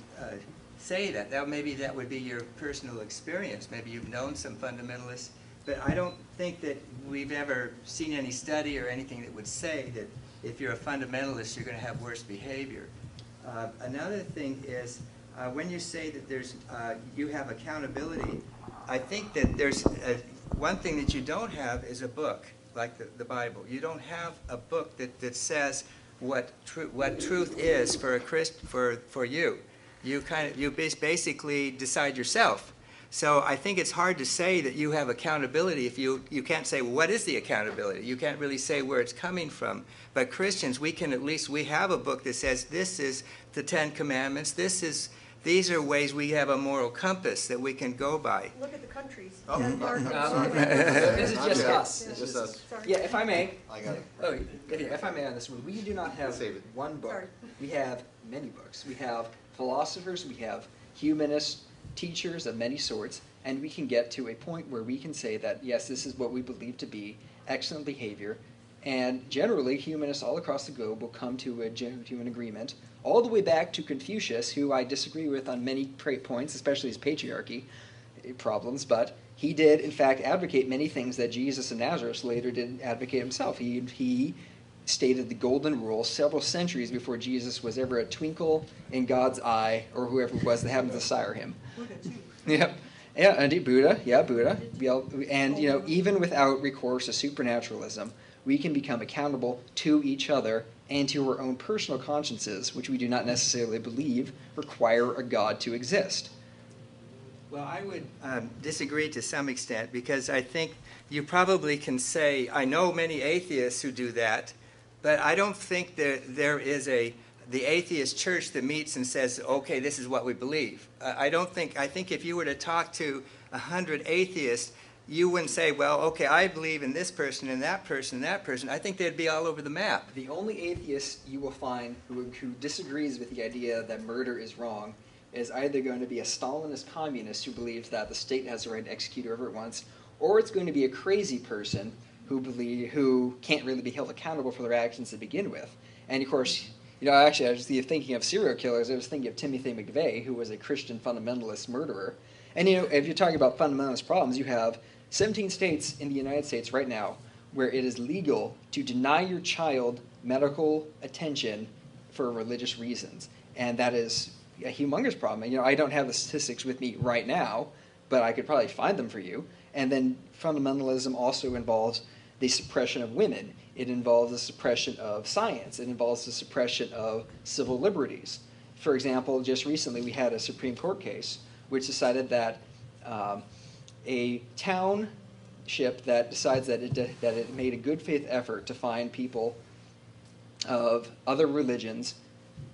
say that. Maybe that would be your personal experience. Maybe you've known some fundamentalists, but I don't think that we've ever seen any study or anything that would say that if you're a fundamentalist, you're going to have worse behavior. Another thing is when you say that you have accountability, I think that there's one thing that you don't have is a book like the Bible. You don't have a book that says what truth is for you. You basically decide yourself. So I think it's hard to say that you have accountability if you can't say, well, what is the accountability? You can't really say where it's coming from. But Christians, we have a book that says this is the Ten Commandments. These are ways we have a moral compass that we can go by. Look at the countries. Oh. This is just us. It's just us. Sorry. Yeah, if I may. I got it. Oh, yeah, if I may on this one, we do not have Save it. one book. Sorry. We have many books. We have philosophers, we have humanists, teachers of many sorts, and we can get to a point where we can say that, yes, this is what we believe to be excellent behavior, and generally humanists all across the globe will come to an agreement, all the way back to Confucius, who I disagree with on many points, especially his patriarchy problems, but he did, in fact, advocate many things that Jesus of Nazareth later didn't advocate himself. He stated the golden rule several centuries before Jesus was ever a twinkle in God's eye, or whoever it was that happened to sire him. Yep. Yeah, indeed, Buddha. Yeah, Buddha. And even without recourse to supernaturalism, we can become accountable to each other and to our own personal consciences, which we do not necessarily believe require a God to exist. Well, I would disagree to some extent, because I think you probably can say, I know many atheists who do that, but I don't think there is the atheist church that meets and says, okay, this is what we believe. I think if you were to talk to 100 atheists, you wouldn't say, well, okay, I believe in this person and that person and that person. I think they'd be all over the map. The only atheist you will find who disagrees with the idea that murder is wrong is either going to be a Stalinist communist who believes that the state has the right to execute whoever it wants, or it's going to be a crazy person who can't really be held accountable for their actions to begin with. And of course, actually, I was thinking of serial killers. I was thinking of Timothy McVeigh, who was a Christian fundamentalist murderer. And if you're talking about fundamentalist problems, you have 17 states in the United States right now where it is legal to deny your child medical attention for religious reasons. And that is a humongous problem. I don't have the statistics with me right now, but I could probably find them for you. And then fundamentalism also involves the suppression of women. It involves the suppression of science. It involves the suppression of civil liberties. For example, just recently we had a Supreme Court case which decided that a township that decides that it made a good faith effort to find people of other religions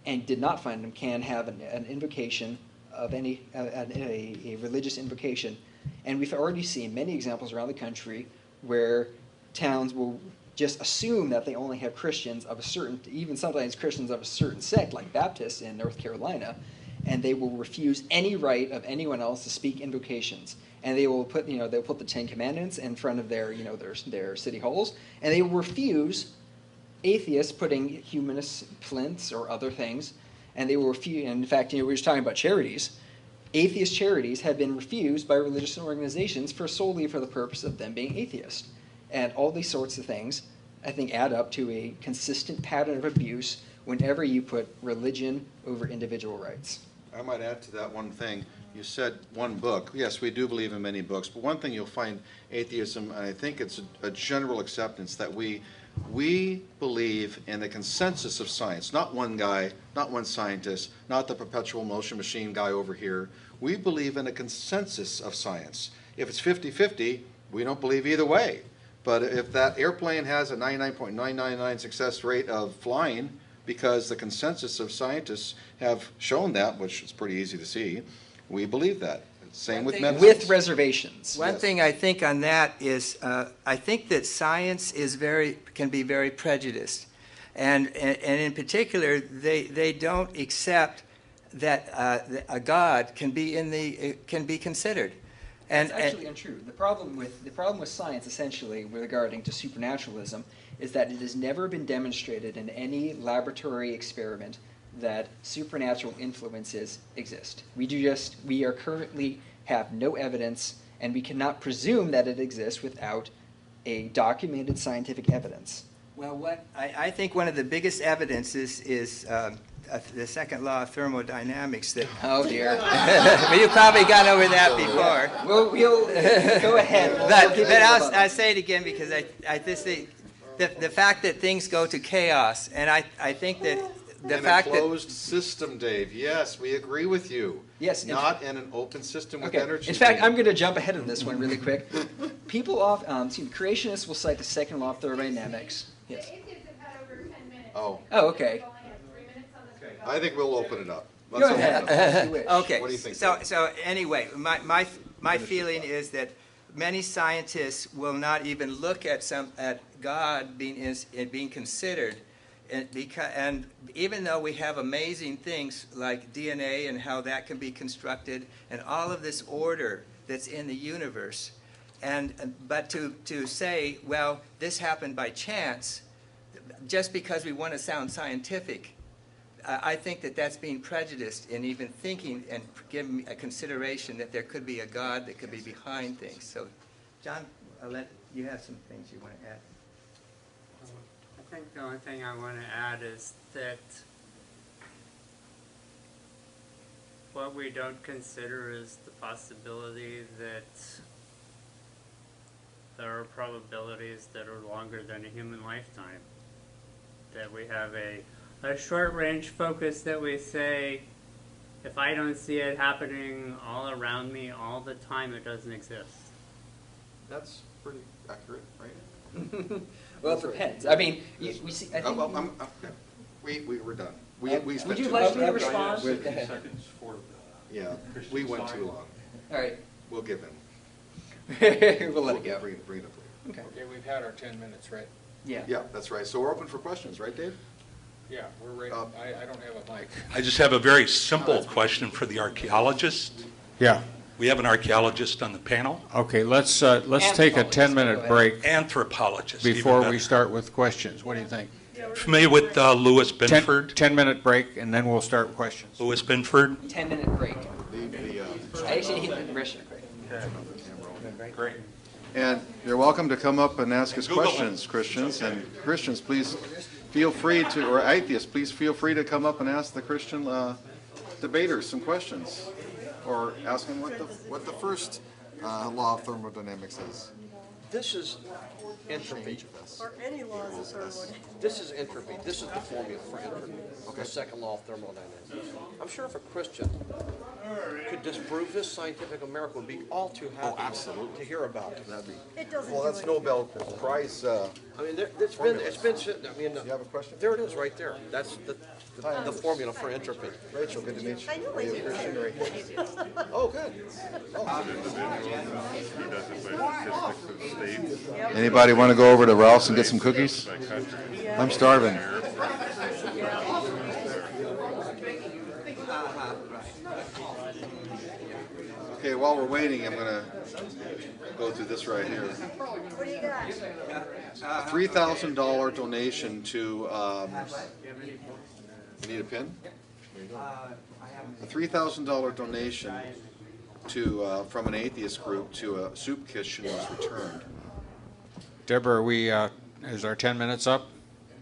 and did not find them can have an invocation of a religious invocation. And we've already seen many examples around the country where towns will just assume that they only have Christians of a certain, even sometimes Christians of a certain sect, like Baptists in North Carolina, and they will refuse any right of anyone else to speak invocations. And they will put, they'll put the Ten Commandments in front of their, their city halls, and they will refuse atheists putting humanist plinths or other things, and they will refuse. And in fact, we were just talking about charities. Atheist charities have been refused by religious organizations solely for the purpose of them being atheist. And all these sorts of things, I think, add up to a consistent pattern of abuse whenever you put religion over individual rights. I might add to that one thing. You said one book. Yes, we do believe in many books, but one thing you'll find atheism, and I think it's a general acceptance that we believe in the consensus of science, not one guy, not one scientist, not the perpetual motion machine guy over here. We believe in a consensus of science. If it's 50-50, we don't believe either way. But if that airplane has a 99.999 success rate of flying, because the consensus of scientists have shown that, which is pretty easy to see, we believe that. Same with medicine. With reservations. One thing I think on that is, I think that science can be very prejudiced, and in particular, they don't accept that a God can be considered. That's actually untrue. The problem with science, essentially, regarding to supernaturalism, is that it has never been demonstrated in any laboratory experiment that supernatural influences exist. We are currently have no evidence, and we cannot presume that it exists without a documented scientific evidence. Well, I think one of the biggest evidences is the second law of thermodynamics. That oh dear, well, you've probably gone over that before. We'll go ahead. But I'll say it again because I just think the fact that things go to chaos, and I think that the fact that in a closed system, Dave. Yes, we agree with you. Yes, not in an open system with okay. energy. In fact, I'm going to jump ahead of this one really quick. People creationists will cite the second law of thermodynamics. Yes. The atheists have had over 10 minutes. Oh. Oh, okay. We've only had 3 minutes on this. I think we'll open it up. Go ahead. Okay. What do you think? So anyway, my feeling is that many scientists will not even look at God being considered, and even though we have amazing things like DNA and how that can be constructed, and all of this order that's in the universe, but to say, well, this happened by chance, just because we want to sound scientific. I think that that's being prejudiced in even thinking and giving a consideration that there could be a God that could be behind things. So, John, you have some things you want to add. I think the only thing I want to add is that what we don't consider is the possibility that there are probabilities that are longer than a human lifetime. That we have a short-range focus that we say, if I don't see it happening all around me all the time, it doesn't exist. That's pretty accurate, right? Well, it depends. I mean, we see. I think we're done. We spent would you too like much me to time. respond? I have 15 seconds for Yeah, Christian we went too Science. long. All right. We'll give in. We'll let it go. Bring it up. Okay. Okay, we've had our 10 minutes, right? Yeah. Yeah, that's right. So we're open for questions, right, Dave? Yeah, we're ready. I don't have a mic. I just have a very simple question for the archaeologist. Yeah. We have an archaeologist on the panel. Okay, let's take a Anthropologist, 10-minute go ahead. break Anthropologist. even before we better. start with questions. What do you think? Familiar with Louis Binford? 10-minute break, and then we'll start questions. Louis Binford? 10-minute break. I actually need the permission. Great. And you're welcome to come up and ask us questions, Christians. And Christians, please feel free to, or atheists, please feel free to come up and ask the Christian debaters some questions. Or ask them what the first law of thermodynamics is. This is entropy. Or any laws of thermodynamics. This is entropy. This is the formula for entropy. The second law of thermodynamics. I'm sure if a Christian could disprove this scientific miracle, would be all too happy to hear about it. It doesn't Well, do that's it. Nobel Prize. I mean, it's been sitting. I mean, You have a question? there it is, right there. That's the formula for entropy. Rachel, good to meet you. I know Are you a it Christian or atheist? is. Oh, good. Anybody want to go over to Ralph's and get some cookies? I'm starving. Okay, while we're waiting, I'm going to go through this right here. What do you got? A $3,000 donation to, you need a pen? A $3,000 donation to, from an atheist group to a soup kitchen was returned. Deborah, is our 10 minutes up?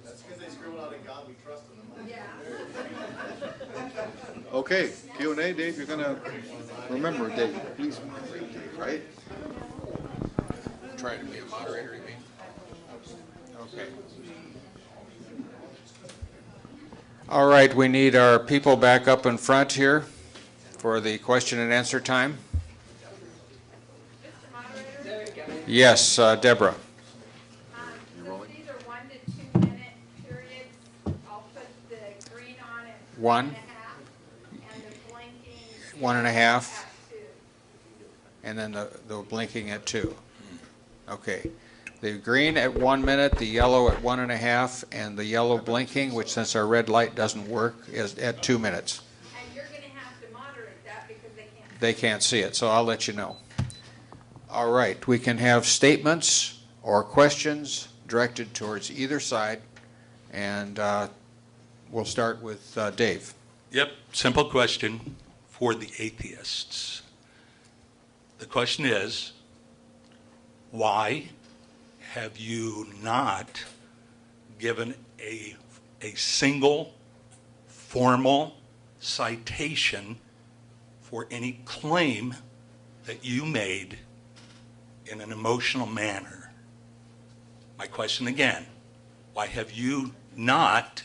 That's because they scribbled out a God we trust in them. Okay, Q&A, Dave, you're going to remember, Dave, please remember, Dave, right? Try to be a moderator, you mean? Okay. All right, we need our people back up in front here for the question and answer time. Mr. Moderator? Yes, Deborah. Since these are 1 to 2 minute periods, I'll put the green on at 1, 1.5 and the blinking 1.5, at 2. and then the blinking at 2. Okay. The green at 1 minute, the yellow at 1.5, and the yellow blinking, which since our red light doesn't work, is at 2 minutes. And you're going to have to moderate that because They can't see it, so I'll let you know. All right, we can have statements or questions directed towards either side, and we'll start with Dave. Yep, simple question for the atheists. The question is, why have you not given a single formal citation for any claim that you made in an emotional manner? My question again, why have you not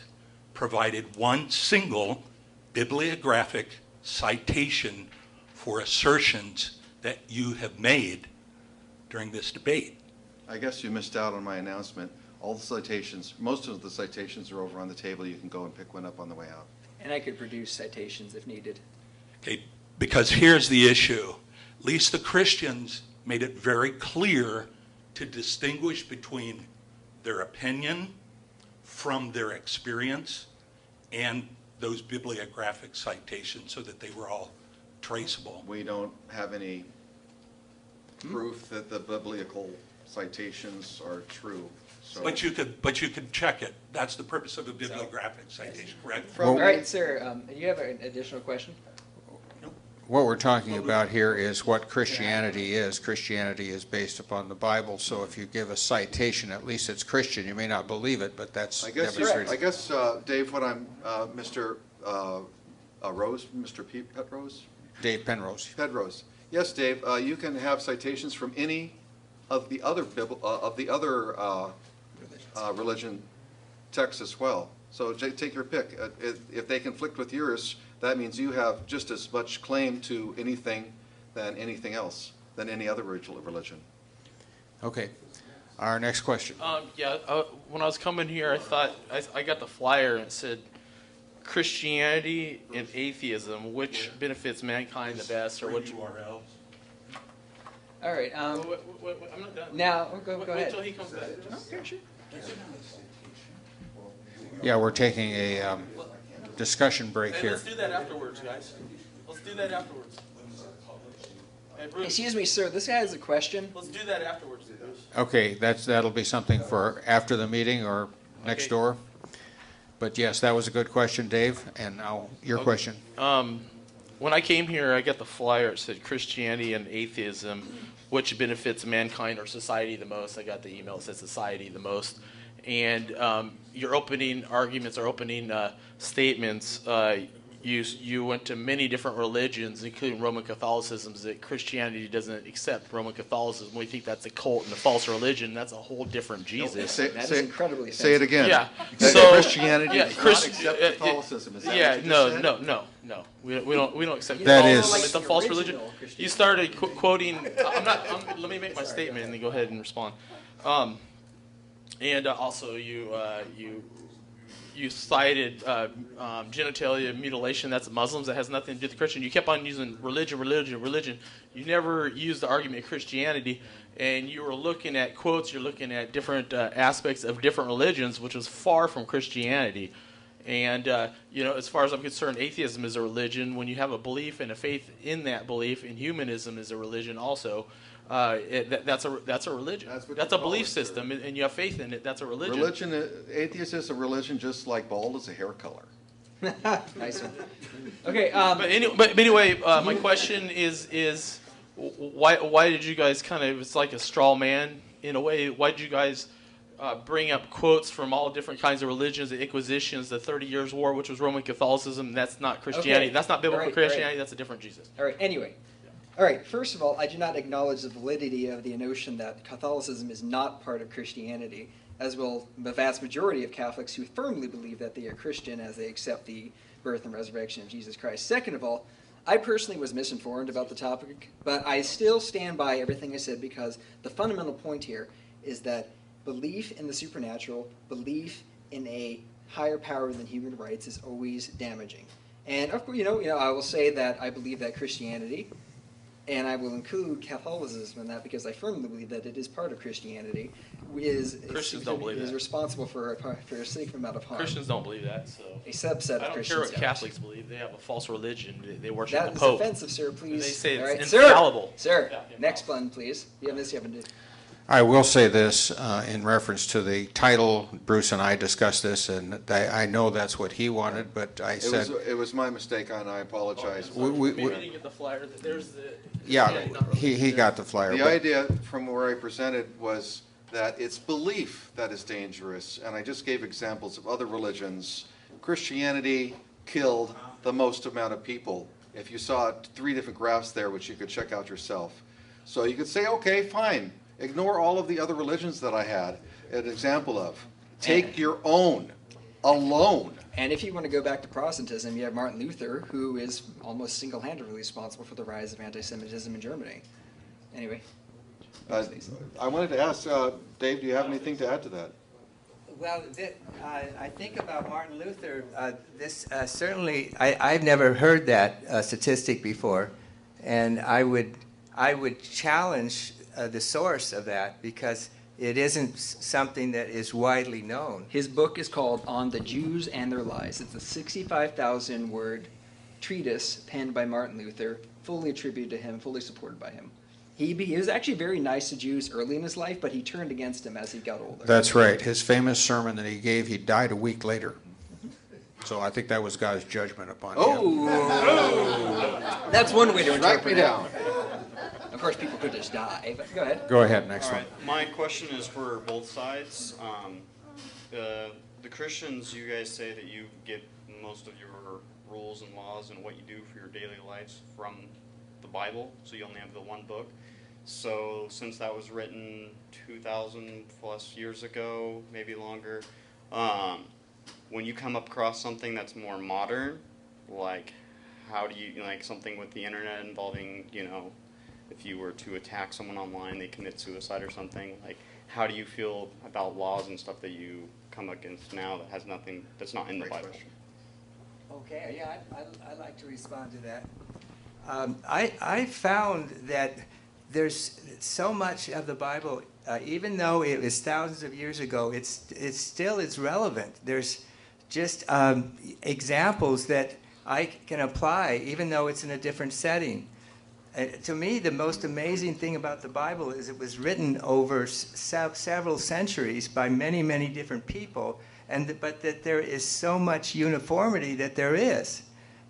provided one single bibliographic citation for assertions that you have made during this debate? I guess you missed out on my announcement. All the citations, most of the citations are over on the table. You can go and pick one up on the way out. And I could produce citations if needed. Okay, because here's the issue. At least the Christians made it very clear to distinguish between their opinion from their experience and those bibliographic citations so that they were all traceable. We don't have any proof that the biblical citations are true. So But you could check it. That's the purpose of a bibliographic citation, correct? All right, sir, you have an additional question? What we're talking about here is what Christianity is. Christianity is based upon the Bible, so if you give a citation, at least it's Christian. You may not believe it, but that's I guess, demonstrated. Dave, what I'm, Mr. Rose, Mr. Petrose? Dave Penrose. Pedrose. Yes, Dave, you can have citations from any of the other religion texts as well. So take your pick. If they conflict with yours, that means you have just as much claim to anything than anything else, than any other religion. Okay. Our next question. When I was coming here, I thought I got the flyer and it said Christianity and atheism, which benefits mankind the best, or which? All right. Wait, I'm not done. Now, go Wait ahead. until he comes back. Okay, sure. Yeah, we're taking a discussion break Hey, here. let's do that afterwards, guys. Let's do that afterwards. Hey, Bruce, Excuse me, sir. This guy has a question. let's do that afterwards, Bruce. Okay, that'll be something for after the meeting or next Okay. door. But yes, that was a good question, Dave. And now your question. When I came here, I got the flyer. It said Christianity and atheism, which benefits mankind or society the most. I got the email that said society the most. And your opening arguments or opening statements, you went to many different religions, including Roman Catholicism, that Christianity doesn't accept Roman Catholicism. We think that's a cult and a false religion. That's a whole different Jesus. That is incredibly Say it again. Yeah. That So Christianity yeah, does Chris- not accept Catholicism. Is that Yeah, what you just said? no. We don't accept That Catholicism. is- It's a false religion. You started quoting. Let me make my statement and then go ahead and respond. And also you cited genitalia mutilation. That's Muslims. That has nothing to do with Christian. You kept on using religion. You never used the argument of Christianity, and you were looking at quotes. You're looking at different aspects of different religions, which was far from Christianity. And as far as I'm concerned, atheism is a religion. When you have a belief and a faith in that belief, and humanism is a religion also. That's a religion. That's a belief system, and you have faith in it. That's a religion. Atheist is a religion just like bald is a hair color. Nice one. Okay. But anyway, my question is why did you guys it's like a straw man in a way? Why did you guys bring up quotes from all different kinds of religions, the Inquisitions, the 30 Years' War, which was Roman Catholicism? That's not Christianity. Okay. That's not biblical All right, Christianity. That's a different Jesus. All right. Anyway. All right. First of all, I do not acknowledge the validity of the notion that Catholicism is not part of Christianity, as will the vast majority of Catholics who firmly believe that they are Christian as they accept the birth and resurrection of Jesus Christ. Second of all, I personally was misinformed about the topic, but I still stand by everything I said because the fundamental point here is that belief in the supernatural, belief in a higher power than human rights is always damaging. And of course, I will say that I believe that Christianity, and I will include Catholicism in that because I firmly believe that it is part of Christianity, Christians don't believe is that. responsible for a significant amount of harm. Christians don't believe that. So A subset of I don't Christians care what don't. Catholics believe. They have a false religion. They worship That the is Pope. offensive, sir. Please. They say All it's right. infallible. Sir, Yeah, next one, please. You have this. You haven't. I will say this in reference to the title. Bruce and I discussed this, and I know that's what he wanted, but I said, It was my mistake, and I apologize. we- Maybe didn't get the flyer. There's the. yeah, not really. he got the flyer. The but- idea from where I presented was that it's belief that is dangerous, and I just gave examples of other religions. Christianity killed the most amount of people. If you saw 3 different graphs there, which you could check out yourself. So you could say, okay, fine, ignore all of the other religions that I had an example of. Take your own, alone. And if you want to go back to Protestantism, you have Martin Luther, who is almost single-handedly responsible for the rise of anti-Semitism in Germany. Anyway. I wanted to ask, Dave, do you have anything to add to that? Well, I think about Martin Luther. Certainly, I've never heard that statistic before, and I would challenge the source of that because it isn't something that is widely known. His book is called On the Jews and Their Lies. It's a 65,000-word treatise penned by Martin Luther, fully attributed to him, fully supported by him. He was actually very nice to Jews early in his life, but he turned against them as he got older. That's right. His famous sermon that he gave, he died a week later. So I think that was God's judgment upon him. Oh! That's one way to Strike me interpret it. down. Of course, people could just die, but go ahead. Go ahead, next All one. right, my question is for both sides. The Christians, you guys say that you get most of your rules and laws and what you do for your daily lives from the Bible, so you only have the one book. So since that was written 2,000 plus years ago, maybe longer, when you come across something that's more modern, like how do you, like something with the internet involving, if you were to attack someone online, they commit suicide or something, like how do you feel about laws and stuff that you come against now that has nothing, that's not in the Bible? Okay, yeah, I'd like to respond to that. I found that there's so much of the Bible, even though it was thousands of years ago, it still is relevant. There's just examples that I can apply, even though it's in a different setting. To me, the most amazing thing about the Bible is it was written over several centuries by many, many different people, but that there is so much uniformity that there is.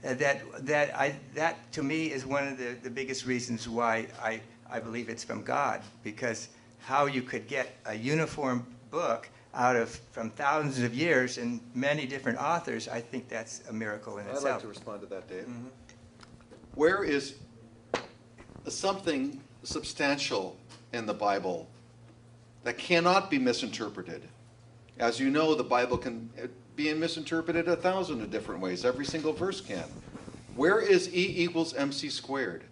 That to me is one of the biggest reasons why I believe it's from God, because how you could get a uniform book from thousands of years and many different authors, I think that's a miracle in itself. I'd like to respond to that, Dave. Mm-hmm. Where is something substantial in the Bible that cannot be misinterpreted? As you know, the Bible can be misinterpreted 1,000 different ways. Every single verse can. Where is E = MC squared?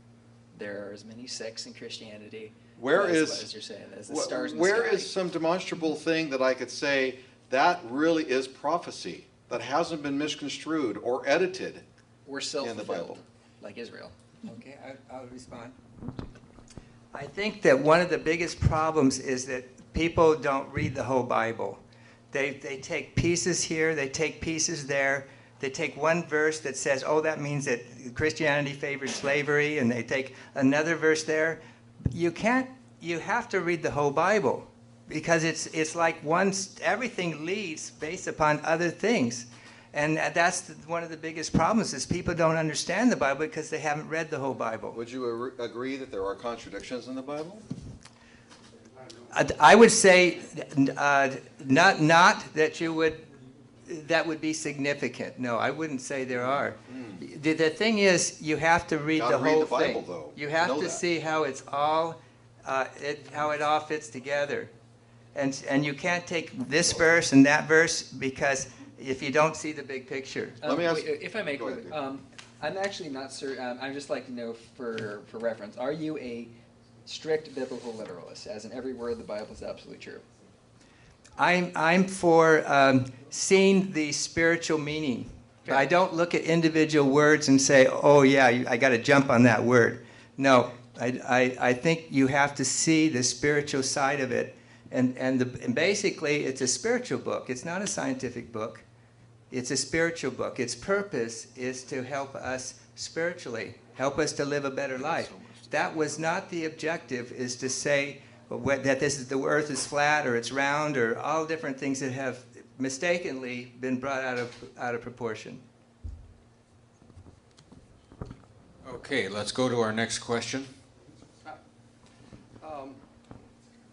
There are as many sects in Christianity. Where as you're saying, as the stars in the where sky. is some demonstrable thing that I could say that really is prophecy that hasn't been misconstrued or edited Or in the self-fulfilled, Bible? like Israel. Okay, I'll respond. I think that one of the biggest problems is that people don't read the whole Bible. They take pieces here, they take pieces there. They take one verse that says, oh, that means that Christianity favored slavery, and they take another verse there. You have to read the whole Bible, because it's like everything leads based upon other things. And that's one of the biggest problems, is people don't understand the Bible because they haven't read the whole Bible. Would you agree that there are contradictions in the Bible? I would say not that you would, that would be significant. No, I wouldn't say there are. The thing is, you have to read the whole thing. Bible, though. You have to see how it's all, how it all fits together. And you can't take this verse and that verse, because if you don't see the big picture. Let me ask. If I may, Go ahead, I'm actually not certain. I'd just like to know for reference, are you a strict biblical literalist, as in every word of the Bible is absolutely true? I'm for seeing the spiritual meaning. Okay. I don't look at individual words and say, oh yeah, I got to jump on that word. No, I think you have to see the spiritual side of it. And basically, it's a spiritual book. It's not a scientific book. It's a spiritual book. Its purpose is to help us spiritually, help us to live a better life. That was not the objective, is to say that the earth is flat or it's round, or all different things that have mistakenly been brought out of proportion. Okay, let's go to our next question.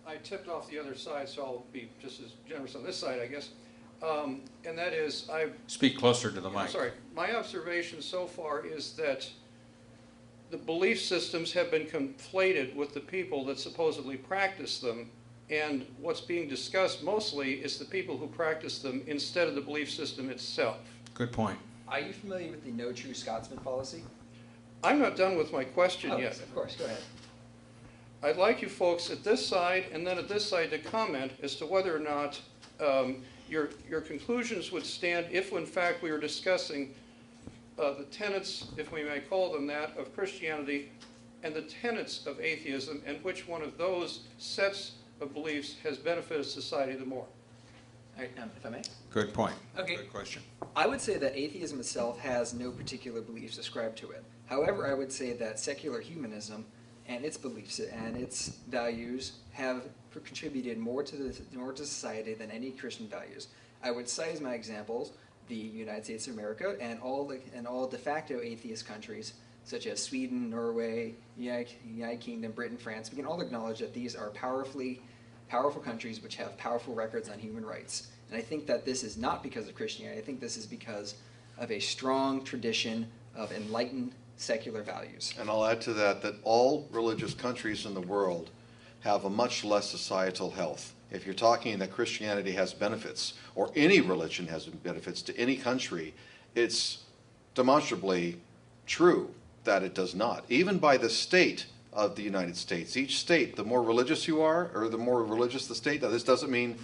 I tipped off the other side, so I'll be just as generous on this side, I guess. And that is, Speak closer to the mic. I'm sorry. My observation so far is that the belief systems have been conflated with the people that supposedly practice them, and what's being discussed mostly is the people who practice them instead of the belief system itself. Good point. Are you familiar with the No True Scotsman policy? I'm not done with my question yet. Of course, go ahead. I'd like you folks at this side and then at this side to comment as to whether or not your conclusions would stand if, in fact, we were discussing the tenets, if we may call them that, of Christianity and the tenets of atheism, and which one of those sets of beliefs has benefited society the more. All right, if I may. Good point. Okay. Good question. I would say that atheism itself has no particular beliefs ascribed to it. However, I would say that secular humanism and its beliefs and its values have contributed more to society than any Christian values. I would cite as my examples the United States of America and all de facto atheist countries such as Sweden, Norway, United Kingdom, Britain, France. We can all acknowledge that these are powerful countries which have powerful records on human rights. And I think that this is not because of Christianity. I think this is because of a strong tradition of enlightened secular values. And I'll add to that all religious countries in the world have a much less societal health. If you're talking that Christianity has benefits, or any religion has benefits to any country, it's demonstrably true that it does not. Even by the state of the United States. Each state, the more religious you are, or the more religious the state, now this doesn't mean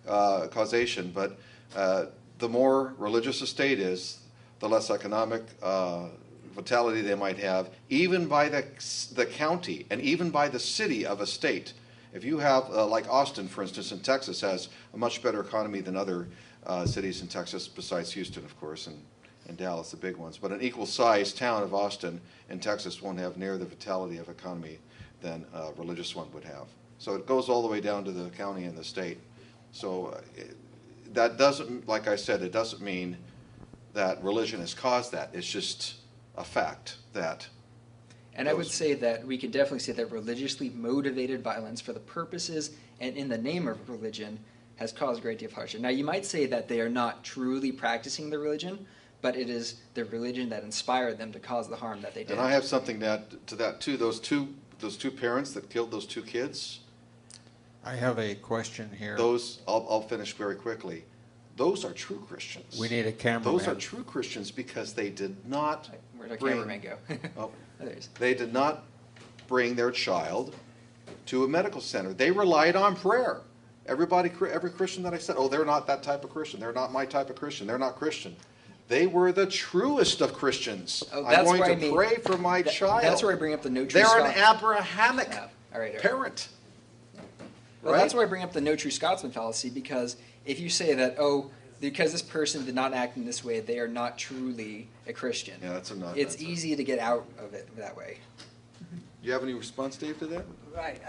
causation, but the more religious a state is, the less economic fatality they might have, even by the county and even by the city of a state. If you have, like Austin, for instance, in Texas, has a much better economy than other cities in Texas, besides Houston, of course, and Dallas, the big ones. But an equal-sized town of Austin in Texas won't have near the vitality of economy than a religious one would have. So it goes all the way down to the county and the state. So that doesn't, like I said, it doesn't mean that religion has caused that. It's just a fact that. And I would say that we could definitely say that religiously motivated violence for the purposes and in the name of religion has caused a great deal of hardship. Now, you might say that they are not truly practicing the religion, but it is the religion that inspired them to cause the harm that they did. And I have something to that too. Those two parents that killed those two kids. I have a question here. Those, I'll finish very quickly. Those are true Christians. We need a cameraman. Those are true Christians because they did not Where'd our bring, cameraman go? oh, There he is. they did not bring their child to a medical center. They relied on prayer. Every Christian that I said, oh, they're not that type of Christian. They're not my type of Christian. They're not Christian. They were the truest of Christians. Oh, I'm going to pray for my child. That's where I bring up the no true They're an Scotsman. Abrahamic All right. parent. Well, right? that's why I bring up the no true Scotsman fallacy, because if you say that, oh, because this person did not act in this way, they are not truly a Christian. Yeah, that's a not. It's that's easy to get out of it that way. You have any response, Dave, to that? Right.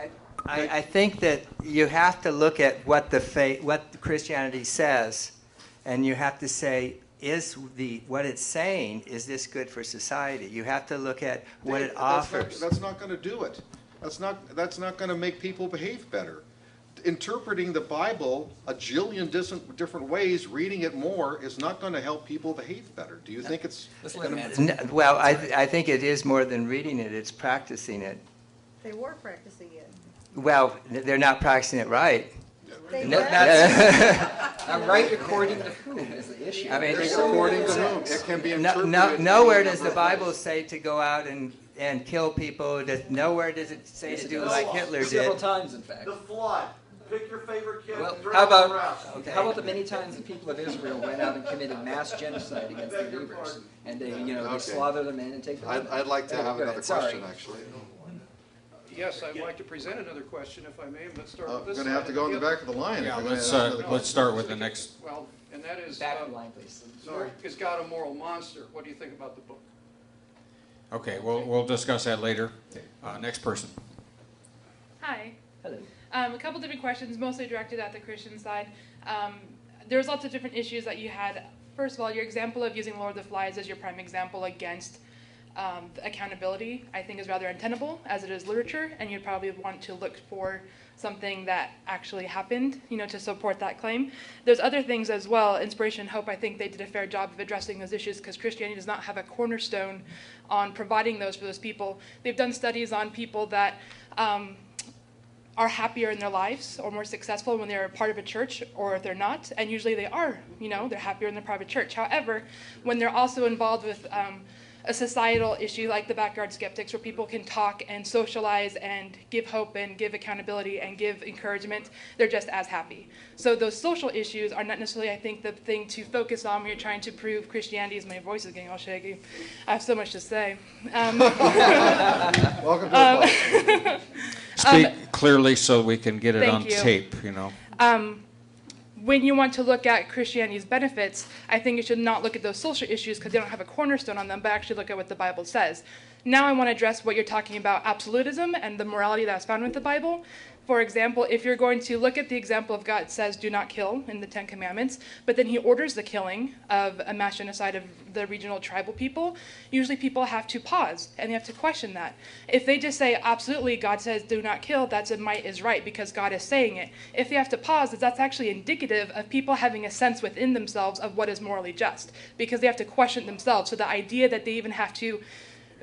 I think that you have to look at what what Christianity says, and you have to say, what it's saying, is this good for society? You have to look at what it offers. That's not going to do it. That's not going to make people behave better. Interpreting the Bible a jillion different ways, reading it more, is not going to help people behave better. Do you think it's going to? Well, I think it is more than reading it. It's practicing it. They were practicing it. Well, they're not practicing it right. They No, were. Right according to whom is the issue. I mean, According to whom? It can be interpreted. Nowhere does the Bible say to go out and kill people. Nowhere does it say to do like Hitler Several did. times, in fact. The flood. Pick your favorite kid. Well, and throw how them about around. how about the many times the people of Israel went out and committed mass genocide against their neighbors, and they they slaughter them in and take them. I'd like to have Go another ahead, sorry. question, actually. Yes, I'd like to present another question, if I may. Let's start I'm with this. going to have to go in the side. back of the line. Yeah, if we're let's gonna have let's start with the next. Well, and that is, Back of the line, please. is God a moral monster? What do you think about the book? Okay, we'll discuss that later. Next person. Hi. Hello. A couple different questions, mostly directed at the Christian side. There's lots of different issues that you had. First of all, your example of using Lord of the Flies as your prime example against accountability, I think, is rather untenable, as it is literature, and you'd probably want to look for something that actually happened, to support that claim. There's other things as well. Inspiration and Hope, I think they did a fair job of addressing those issues, because Christianity does not have a cornerstone on providing those for those people. They've done studies on people that are happier in their lives or more successful when they're a part of a church, or if they're not, and usually they are, they're happier in the private church. However, when they're also involved with a societal issue like the Backyard Skeptics, where people can talk and socialize and give hope and give accountability and give encouragement, they're just as happy. So those social issues are not necessarily, I think, the thing to focus on when you're trying to prove Christianity. Is my voice is getting all shaky. I have so much to say. Welcome to the club. Speak clearly so we can get it Thank on you. tape, When you want to look at Christianity's benefits, I think you should not look at those social issues because they don't have a cornerstone on them, but actually look at what the Bible says. Now I want to address what you're talking about, absolutism and the morality that's found with the Bible. For example, if you're going to look at the example of God says, do not kill in the Ten Commandments, but then he orders the killing of a mass genocide of the regional tribal people, usually people have to pause and they have to question that. If they just say, absolutely, God says do not kill, that's a might is right because God is saying it. If they have to pause, that's actually indicative of people having a sense within themselves of what is morally just, because they have to question themselves. So the idea that they even have to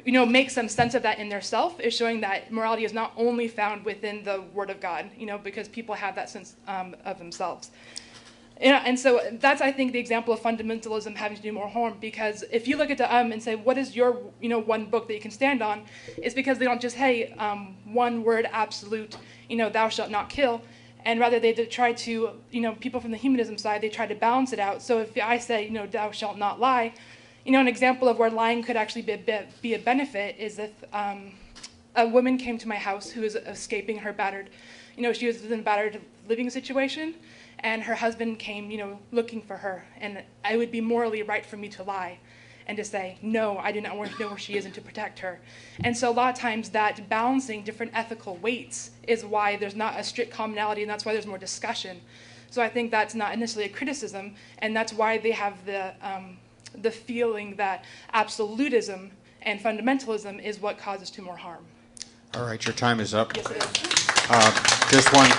make some sense of that in their self is showing that morality is not only found within the Word of God, because people have that sense of themselves. And so that's, I think, the example of fundamentalism having to do more harm, because if you look at the and say, what is your, one book that you can stand on, it's because they don't just, hey, one word absolute, thou shalt not kill, and rather they try to, people from the humanism side, they try to balance it out. So if I say, thou shalt not lie, An example of where lying could actually be a benefit is if a woman came to my house who was escaping her battered, she was in a battered living situation, and her husband came, looking for her, and it would be morally right for me to lie and to say, no, I do not want to know where she is, and to protect her. And so a lot of times that balancing different ethical weights is why there's not a strict commonality, and that's why there's more discussion. So I think that's not necessarily a criticism, and that's why they have the feeling that absolutism and fundamentalism is what causes to more harm. All right, your time is up. Yes, it is. Just one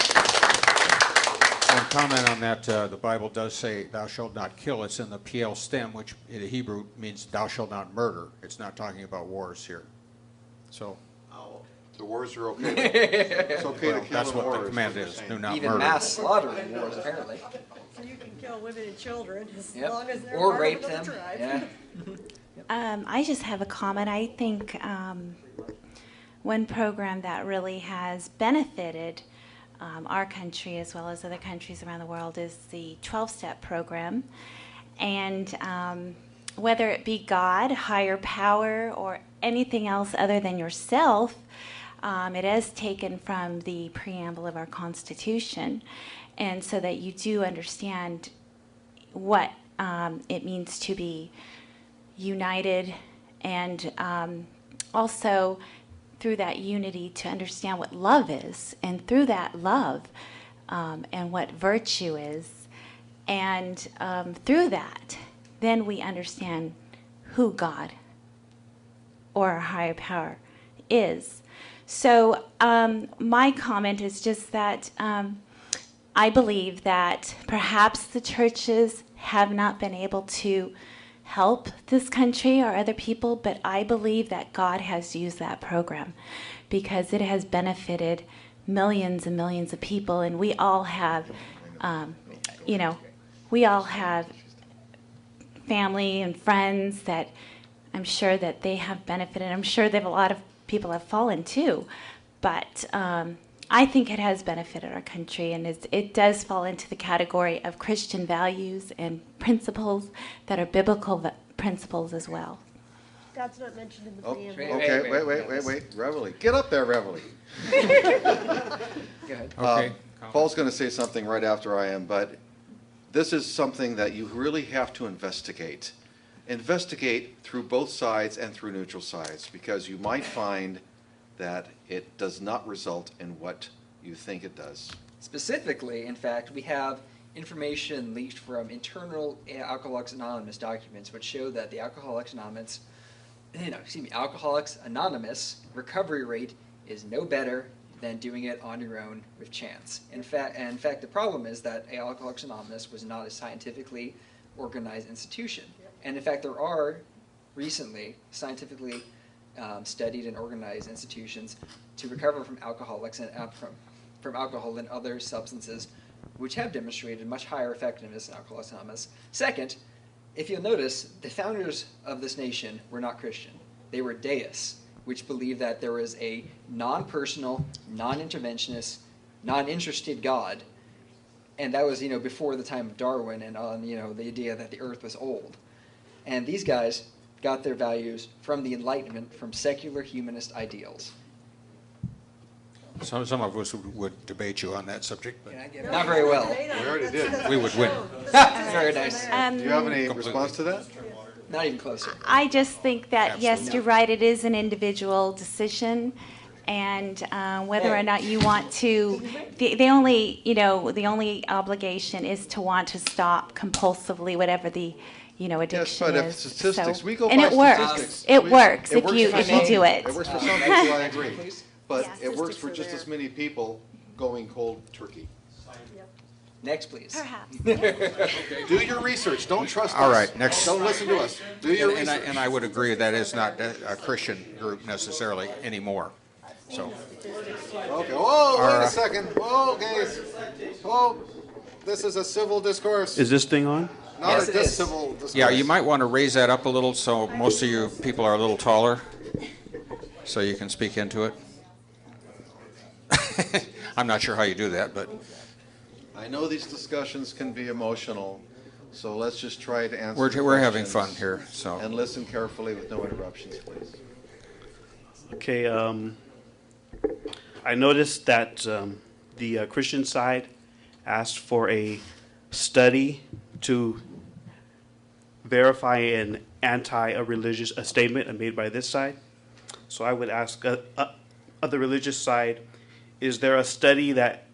comment on that. The Bible does say, thou shalt not kill. It's in the PL stem, which in Hebrew means thou shalt not murder. It's not talking about wars here. So. The wars are okay. It's okay to kill That's in what wars, the command what is. you're Do saying. not Even murder. mass slaughter in wars, apparently. So you can kill women and children as Yep. long as they're Or part rape of another them. tribe. Yeah. I just have a comment. I think one program that really has benefited our country as well as other countries around the world is the 12-step program. And whether it be God, higher power, or anything else other than yourself, it is taken from the preamble of our Constitution, and so that you do understand what it means to be united, and also through that unity to understand what love is, and through that love and what virtue is, and through that, then we understand who God or our higher power is. So my comment is just that I believe that perhaps the churches have not been able to help this country or other people, but I believe that God has used that program because it has benefited millions and millions of people, and we all have, we all have family and friends that I'm sure that they have benefited. I'm sure that a lot of people have fallen too, but I think it has benefited our country, and it does fall into the category of Christian values and principles that are biblical principles as well. God's not mentioned in the Oh, preamble. okay, wait. Reveille. Get up there, Reveille. Go ahead. Okay. Paul's going to say something right after I am, but this is something that you really have to investigate. Investigate through both sides and through neutral sides, because you might find that it does not result in what you think it does. Specifically, in fact, we have information leaked from internal Alcoholics Anonymous documents which show that the Alcoholics Anonymous recovery rate is no better than doing it on your own with chance. In fact, the problem is that Alcoholics Anonymous was not a scientifically organized institution. And in fact, there are recently scientifically studied and organized institutions to recover from alcoholics and from alcohol and other substances, which have demonstrated much higher effectiveness than Alcoholics Anonymous. Second, if you'll notice, the founders of this nation were not Christian. They were deists, which believed that there was a non-personal, non-interventionist, non-interested God, and that was before the time of Darwin and the idea that the Earth was old. And these guys got their values from the Enlightenment, from secular humanist ideals. Some of us would debate you on that subject, but Not very well. We already did. we would win. Very nice. Do you have any response to that? Not even closer. I just think that, yes, Absolutely. you're right, it is an individual decision, and whether or not you want to, the only obligation is to want to stop compulsively whatever the addiction Yes, but if is. statistics, So- we go and by it works. statistics. It We- works it if works you for if some. you do it. It works for some people, I agree. Please. But Yeah, it works for statistics are just as there. many people going cold turkey. Next, please. Perhaps. Do your research. Don't trust us. All right, next. Don't listen to us. Do your And research. I would agree that is not a Christian group necessarily anymore. So, Okay. Whoa, wait a second. Whoa, guys. Whoa. This is a civil discourse. Is this thing on? Not Yes, a it is. civil discourse. yeah, you might want to raise that up a little so most of you people are a little taller, so you can speak into it. I'm not sure how you do that, but I know these discussions can be emotional, So let's just try to answer We're having fun questions here, so. And listen carefully with no interruptions, please. Okay, I noticed that the Christian side asked for a study to verify an anti-religious statement made by this side. So I would ask of the religious side, is there a study that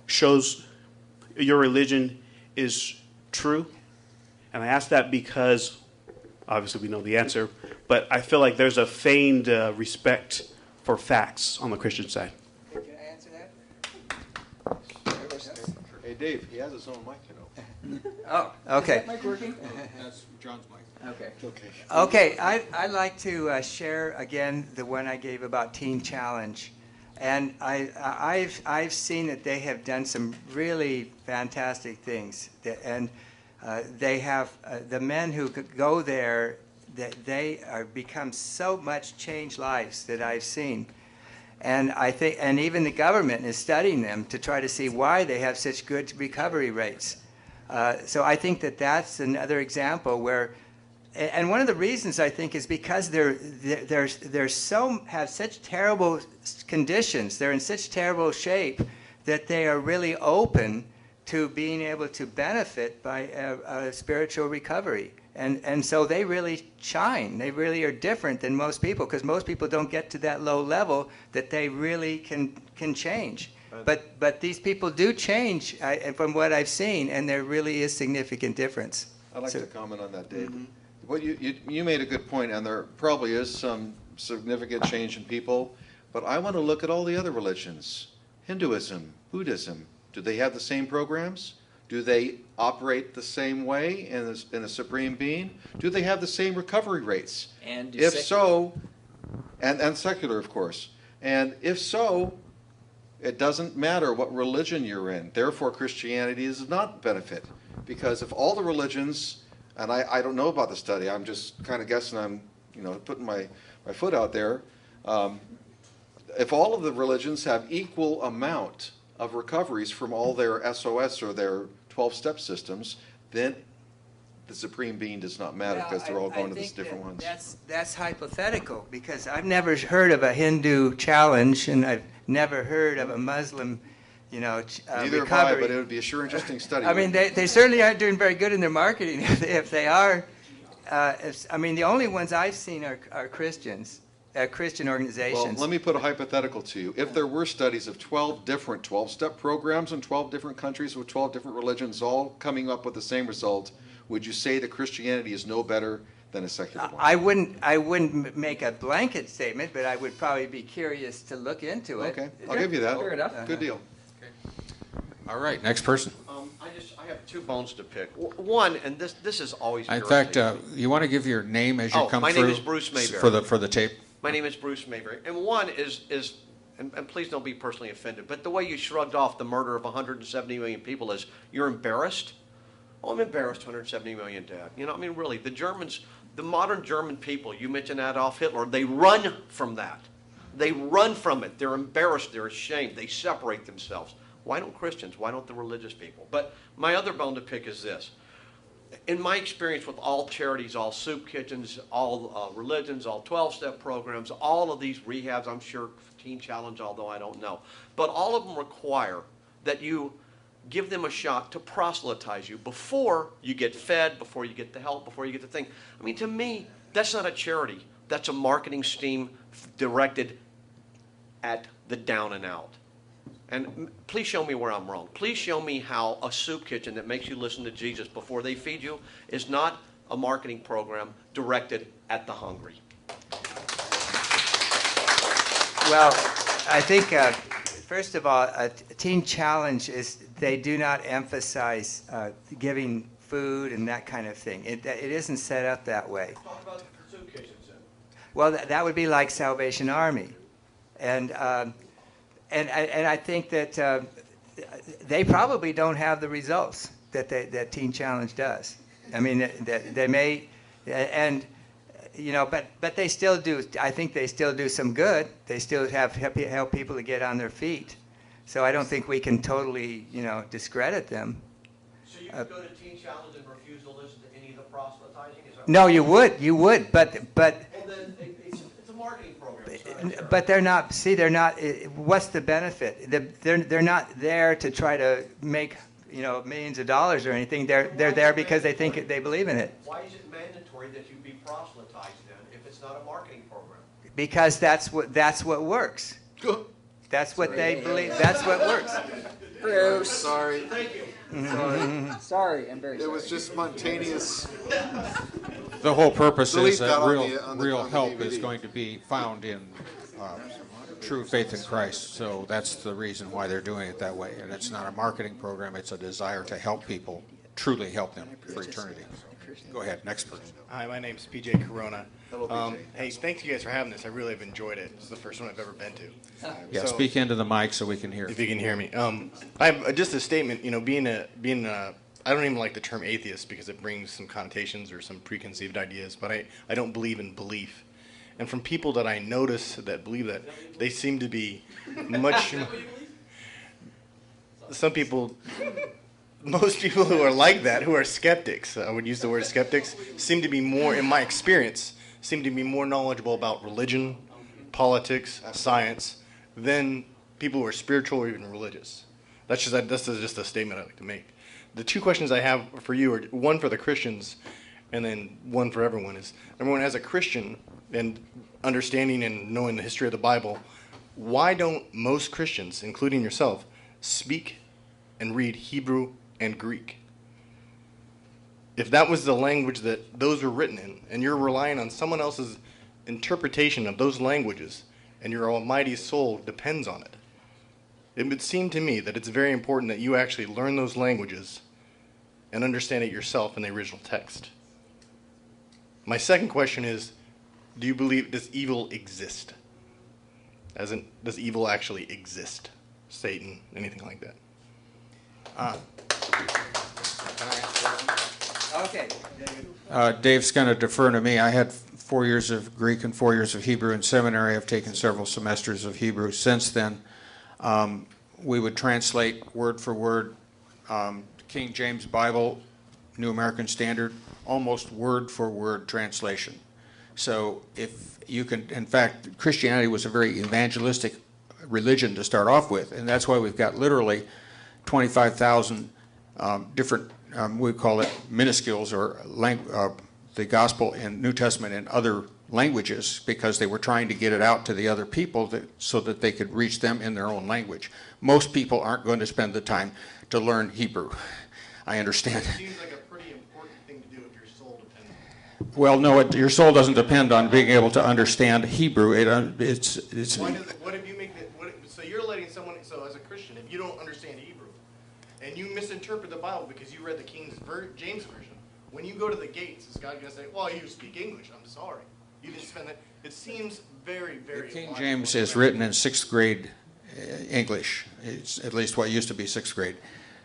shows your religion is true? And I ask that because, obviously we know the answer, but I feel like there's a feigned respect for facts on the Christian side. Can I answer that? Hey, Dave, he has his own mic, you know. Oh, okay. Is that mic working? That's John's mic. Okay. Okay, I'd like to share again the one I gave about Teen Challenge. And I've seen that they have done some really fantastic things. And they have, the men who could go there, they are become so much changed lives that I've seen. And I think, and even the government is studying them to try to see why they have such good recovery rates. So I think that that's another example where, and one of the reasons I think is because they're have such terrible conditions, they're in such terrible shape that they are really open to being able to benefit by a spiritual recovery. And so they really shine. They really are different than most people, because most people don't get to that low level that they really can change. But these people do change from what I've seen, and there really is significant difference. I'd like to comment on that, Dave. What you made a good point, and there probably is some significant change in people, but I want to look at all the other religions. Hinduism, Buddhism, do they have the same programs? Do they operate the same way in a supreme being? Do they have the same recovery rates? And if so, and secular, of course. And if so, it doesn't matter what religion you're in. Therefore, Christianity does not benefit. Because if all the religions, and I don't know about the study, I'm just kind of guessing, I'm putting my foot out there. If all of the religions have equal amount of recoveries from all their SOS or their 12-step systems, then the supreme being does not matter, because they're all going to these different ones. That's hypothetical, because I've never heard of a Hindu challenge, and I've never heard of a Muslim, Neither recovery. have I, but it would be a sure interesting study. I mean, they certainly aren't doing very good in their marketing if they are. The only ones I've seen are Christians. Christian organizations. Well, let me put a hypothetical to you. If there were studies of 12 different 12-step programs in 12 different countries with 12 different religions all coming up with the same result, would you say that Christianity is no better than a secular one? I wouldn't make a blanket statement, but I would probably be curious to look into it. Okay, I'll give you that. Fair enough. Good deal. All right, next person. I have two bones to pick. One, and this is always. In fact, you want to give your name as you come through? My name is Bruce Mayberry. For the tape. My name is Bruce Mayberry. And one is and please don't be personally offended, but the way you shrugged off the murder of 170 million people is, you're embarrassed? Oh, I'm embarrassed 170 million, Dad. Really, the Germans, the modern German people, you mentioned Adolf Hitler, they run from that. They run from it. They're embarrassed. They're ashamed. They separate themselves. Why don't Christians? Why don't the religious people? But my other bone to pick is this. In my experience with all charities, all soup kitchens, all religions, all 12-step programs, all of these rehabs, I'm sure Teen Challenge, although I don't know, but all of them require that you give them a shot to proselytize you before you get fed, before you get the help, before you get the thing. To me, that's not a charity. That's a marketing scheme directed at the down and out. And please show me where I'm wrong. Please show me how a soup kitchen that makes you listen to Jesus before they feed you is not a marketing program directed at the hungry. Well, I think, first of all, Teen Challenge they do not emphasize giving food and that kind of thing. It isn't set up that way. Talk about soup kitchens then. Well, that would be like Salvation Army. And I think that they probably don't have the results that Teen Challenge does. They may, but they still do. I think they still do some good. They still help people to get on their feet. So I don't think we can totally, discredit them. So you could go to Teen Challenge and refuse to listen to any of the proselytizing? Is that No, you would, but Well, then it's a marketing program. It's not a charity. but they're not. See, they're not. What's the benefit? They're not there to try to make millions of dollars or anything. They're there because they think they believe in it. Why is it mandatory that you be proselytized then if it's not a marketing program? Because that's what works. That's what they believe. That's what works. Bruce. Sorry. Thank you. Sorry, I'm very sorry. It was just spontaneous. The whole purpose Delete is that that on real, the- on the- real on the help is DVD. going to be found in true faith in Christ. So that's the reason why they're doing it that way. And it's not a marketing program. It's a desire to help people, truly help them for eternity. Go ahead, next person. Hi, my name's PJ Corona. Hello, PJ. Hey, thanks you guys for having this. I really have enjoyed it. This is the first one I've ever been to. Yeah, So- speak into the mic so we can hear. If you can hear me. I have just a statement, being I don't even like the term atheist because it brings some connotations or some preconceived ideas, but I don't believe in belief. And from people that I notice that believe that, they seem to be much, some people, most people who are like that, who are skeptics, I would use the word skeptics, seem to be more, in my experience, seem to be more knowledgeable about religion, politics, science, than people who are spiritual or even religious. That's just a statement I'd like to make. The two questions I have for you are one for the Christians and then one for everyone is, number one, as a Christian and understanding and knowing the history of the Bible, why don't most Christians, including yourself, speak and read Hebrew and Greek? If that was the language that those were written in, and you're relying on someone else's interpretation of those languages, and your almighty soul depends on it, it would seem to me that it's very important that you actually learn those languages and understand it yourself in the original text. My second question is, do you believe, does evil exist? As in, does evil actually exist? Satan, anything like that? Okay. Dave's going to defer to me. I had 4 years of Greek and 4 years of Hebrew in seminary. I've taken several semesters of Hebrew since then. We would translate word for word King James Bible, New American Standard, almost word for word translation. So if you can, in fact, Christianity was a very evangelistic religion to start off with, and that's why we've got literally 25,000 different, we call it minuscules, or the gospel in New Testament in other languages, because they were trying to get it out to the other people so that they could reach them in their own language. Most people aren't going to spend the time to learn Hebrew. I understand. It seems like a pretty important thing to do if your soul depends on it. Well, no, your soul doesn't depend on being able to understand Hebrew. It's. What if you make that? So you're letting someone. So as a Christian, if you don't understand Hebrew, and you misinterpret the Bible because you read the James version, when you go to the gates, is God going to say, "Well, you speak English. I'm sorry. You didn't spend that." It seems very, very. King James is written in 6th grade English. It's at least what used to be 6th grade,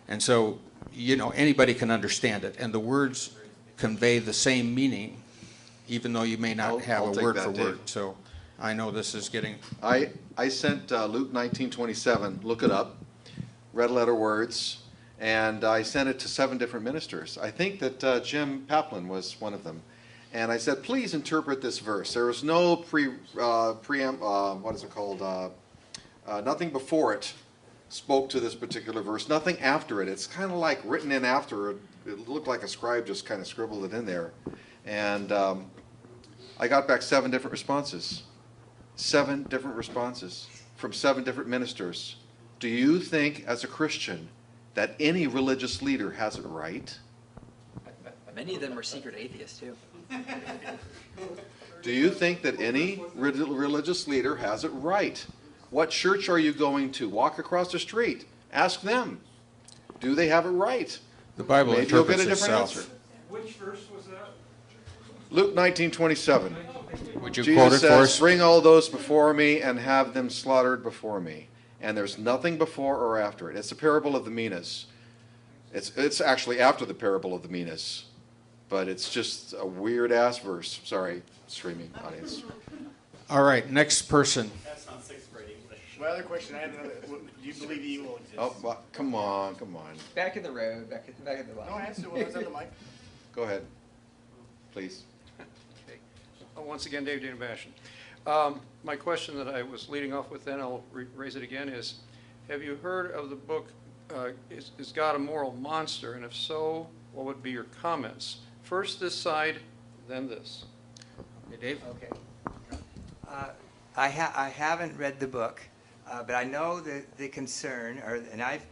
and so anybody can understand it, and the words convey the same meaning, even though you may not have I'll a take word that, for Dave. word. So I know this is getting. I sent Luke 19:27, look it up, red letter words, and I sent it to 7 different ministers. I think that Jim Paplin was one of them. And I said, please interpret this verse. There was no nothing before it spoke to this particular verse, nothing after it. It's kind of like written in after it. It looked like a scribe just kind of scribbled it in there. And I got back 7 different responses. 7 different responses from 7 different ministers. Do you think, as a Christian, that any religious leader has it right? Many of them are secret atheists, too. Do you think that any religious leader has it right? What church are you going to? Walk across the street. Ask them. Do they have it right? The Bible Maybe you'll interprets get a different itself. answer. Which verse was that? Luke 19:27. Would you Jesus quote it says, for us? bring all those before me and have them slaughtered before me. And there's nothing before or after it. It's the parable of the minas. It's actually after the parable of the minas. But it's just a weird-ass verse. Sorry, streaming audience. All right, next person. That's not 6th grade English. My other question, I have another. Do you believe evil exists? Oh, well, come on, come on. Back in the road, back in the line. No, answer when I was on the mic. Go ahead, please. Okay. Once again, Dave Dana Bashan. My question that I was leading off with, then I'll raise it again, is have you heard of the book, Is God a Moral Monster? And if so, what would be your comments? First this side, then this. Hey, Dave? Okay. I haven't read the book, but I know the concern, and I've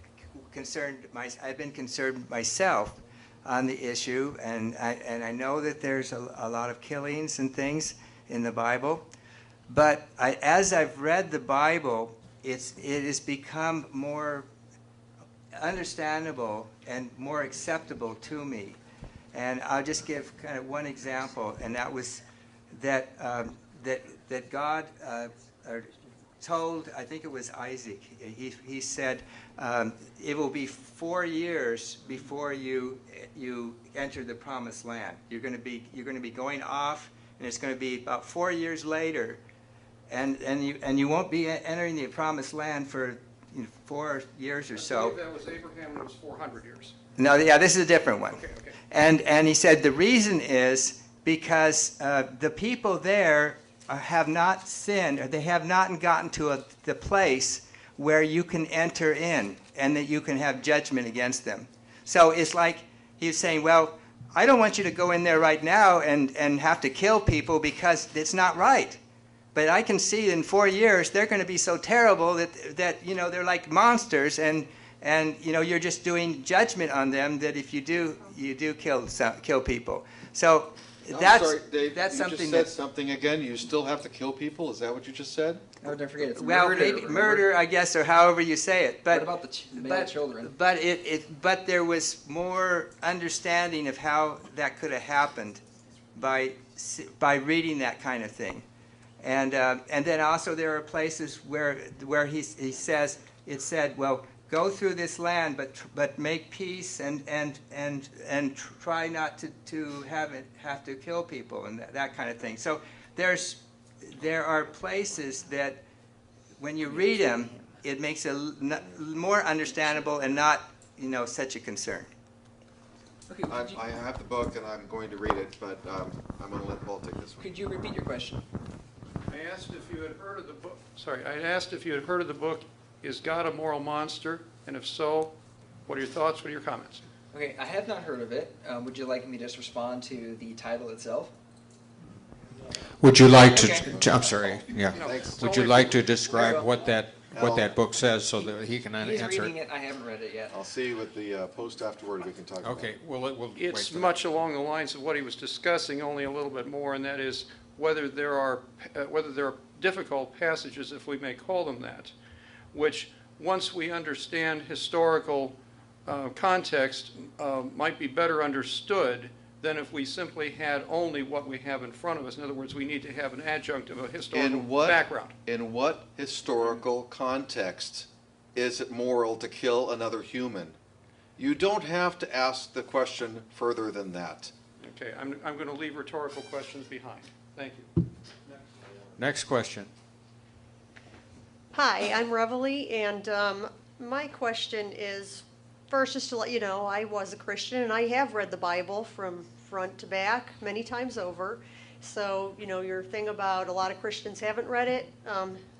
been concerned myself on the issue, and I know that there's a lot of killings and things in the Bible, but as I've read the Bible, it has become more understandable and more acceptable to me. And I'll just give kind of one example, and that was that God told, I think it was Isaac, he said, it will be 4 years before you enter the promised land. You're going to be going off, and it's going to be about 4 years later, and you won't be entering the promised land for 4 years or so. I believe that was Abraham, and it was 400 years. No, yeah, this is a different one. Okay. And he said the reason is because the people there have not sinned, or they have not gotten to the place where you can enter in and that you can have judgment against them. So it's like he's saying, well, I don't want you to go in there right now and have to kill people because it's not right. But I can see in 4 years they're going to be so terrible that they're like monsters, and you're just doing judgment on them, that if you do kill people. So I'm sorry, Dave, that's you something just said something again. You still have to kill people? Is that what you just said? Oh, don't forget, it's well, murder. maybe murder, I guess, or however you say it. But what about the male children? But there was more understanding of how that could have happened by reading that kind of thing. And then also there are places where he says, it said, well, go through this land, but make peace and try not to have to kill people and that kind of thing. So there are places that when you read them, it makes it more understandable and not such a concern. Okay, I have the book and I'm going to read it, but I'm going to let Paul take this one. Could you repeat your question? I asked if you had heard of the book. I asked if you had heard of the book, Is God a Moral Monster? And if so, what are your thoughts? What are your comments? Okay, I have not heard of it. Would you like me to just respond to the title itself? Would you like to I'm sorry, yeah. No, Would you like to describe what that book says so that he can He's answer reading it. I haven't read it yet. I'll see you at the post afterward. We can talk about it. Okay, we'll wait It's for much along the lines of what he was discussing, only a little bit more, and that is whether there are difficult passages, if we may call them that, which once we understand historical context might be better understood than if we simply had only what we have in front of us. In other words, we need to have an adjunct of a historical background. In what historical context is it moral to kill another human? You don't have to ask the question further than that. Okay, I'm going to leave rhetorical questions behind. Thank you. Next question. Hi, I'm Reveille, and my question is, first, just to let you know, I was a Christian, and I have read the Bible from front to back many times over. So, your thing about a lot of Christians haven't read it,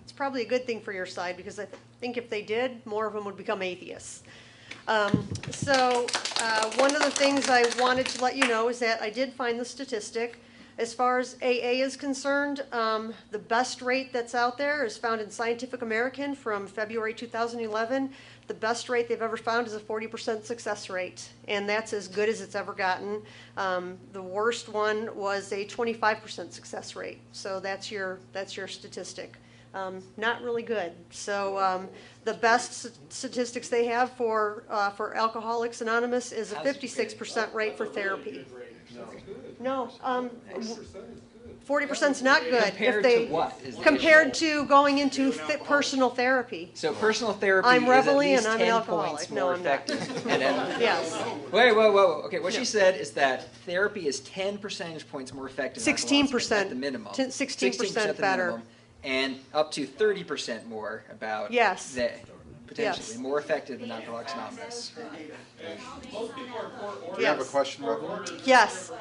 it's probably a good thing for your side, because I think if they did, more of them would become atheists. So, one of the things I wanted to let you know is that I did find the statistic. As far as AA is concerned, the best rate that's out there is found in Scientific American from February 2011. The best rate they've ever found is a 40% success rate, and that's as good as it's ever gotten. The worst one was a 25% success rate, so that's your statistic. Not really good. So the best statistics they have for Alcoholics Anonymous is a 56% rate for therapy. No, 40% is not good. Compared to what is the compared to going into personal therapy. So personal therapy I'm is Reveille at least and I'm 10 an points alcoholic. more No, I'm not. effective. And then, Yes. Wait, whoa. Okay, what Yeah. she said is that therapy is 10 percentage points more effective. than alcoholism 16% at the minimum. 16% at the better. minimum. and up to 30% more about Yes. the potentially Yes. more effective than Alcoholics Anonymous. Do you have a question, Reverend? Yes.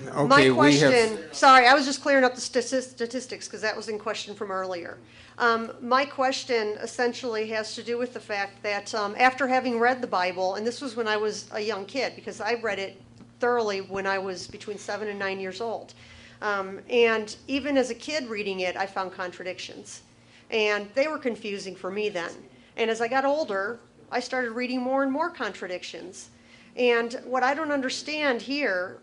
Okay, My we have- question, sorry, I was just clearing up the statistics because that was in question from earlier. My question essentially has to do with the fact that after having read the Bible, and this was when I was a young kid because I read it thoroughly when I was between 7 and 9 years old. And even as a kid reading it, I found contradictions. And they were confusing for me then. And as I got older, I started reading more and more contradictions. And what I don't understand here,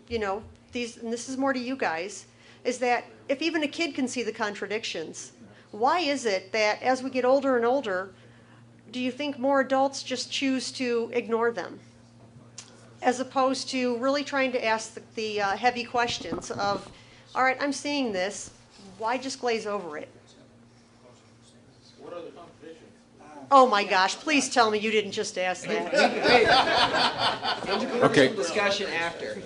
you know, and this is more to you guys, is that if even a kid can see the contradictions, why is it that as we get older and older, do you think more adults just choose to ignore them? As opposed to really trying to ask the heavy questions of, all right, I'm seeing this, why just glaze over it? What are the contradictions? Oh my gosh, please tell me you didn't just ask that. Okay. Discussion after.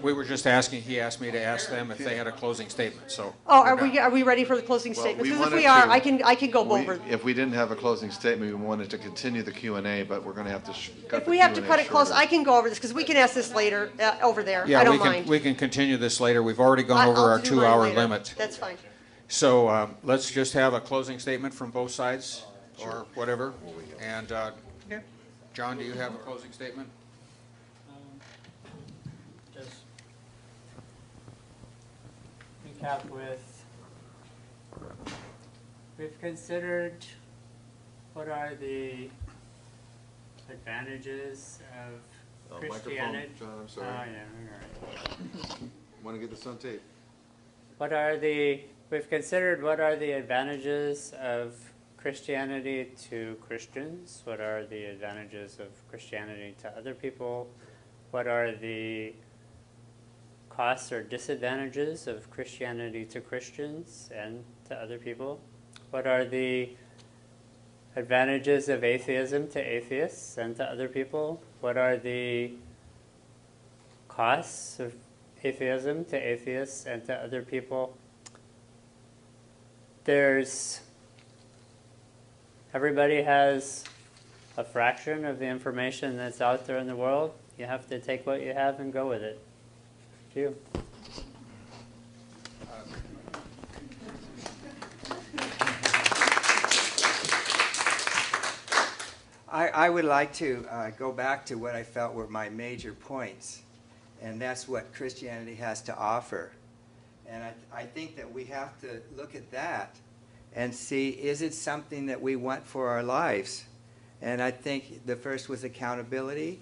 We were just asking, he asked me to ask them if they had a closing statement, so. Oh, are we ready for the closing statements? Because if we are, I can go over. If we didn't have a closing statement, we wanted to continue the Q&A, but we're going to have to cut If the we have to Q&A cut it close, shorter. I can go over this because we can ask this later over there. Yeah, I don't we can, mind. we can continue this later. We've already gone over I'll our do mine 2-hour later. limit. That's fine. So let's just have a closing statement from both sides, or whatever. And John, do you have a closing statement? Just recap with, we've considered what are the advantages of Christianity. Microphone, John, I'm sorry. Oh, yeah, all right. Want to get this on tape? We've considered what are the advantages of Christianity to Christians? What are the advantages of Christianity to other people? What are the costs or disadvantages of Christianity to Christians and to other people? What are the advantages of atheism to atheists and to other people? What are the costs of atheism to atheists and to other people? Everybody has a fraction of the information that's out there in the world. You have to take what you have and go with it. You. I would like to go back to what I felt were my major points, and that's what Christianity has to offer. And I think that we have to look at that and see, is it something that we want for our lives? And I think the first was accountability.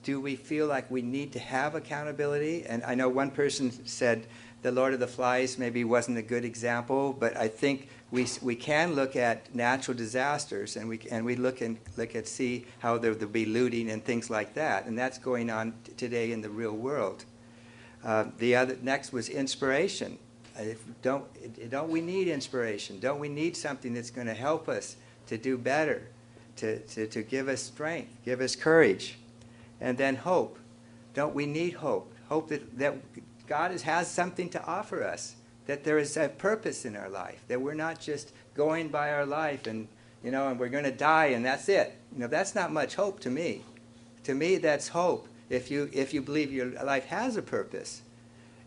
Do we feel like we need to have accountability? And I know one person said the Lord of the Flies maybe wasn't a good example, but I think we can look at natural disasters and we look at see how there'll be looting and things like that, and that's going on today in the real world. Next was inspiration. Don't we need inspiration? Don't we need something that's going to help us to do better, to give us strength, give us courage? And then hope. Don't we need hope? Hope that God has something to offer us, that there is a purpose in our life, that we're not just going by our life and we're going to die and that's it. That's not much hope to me. To me, that's hope. If you believe your life has a purpose,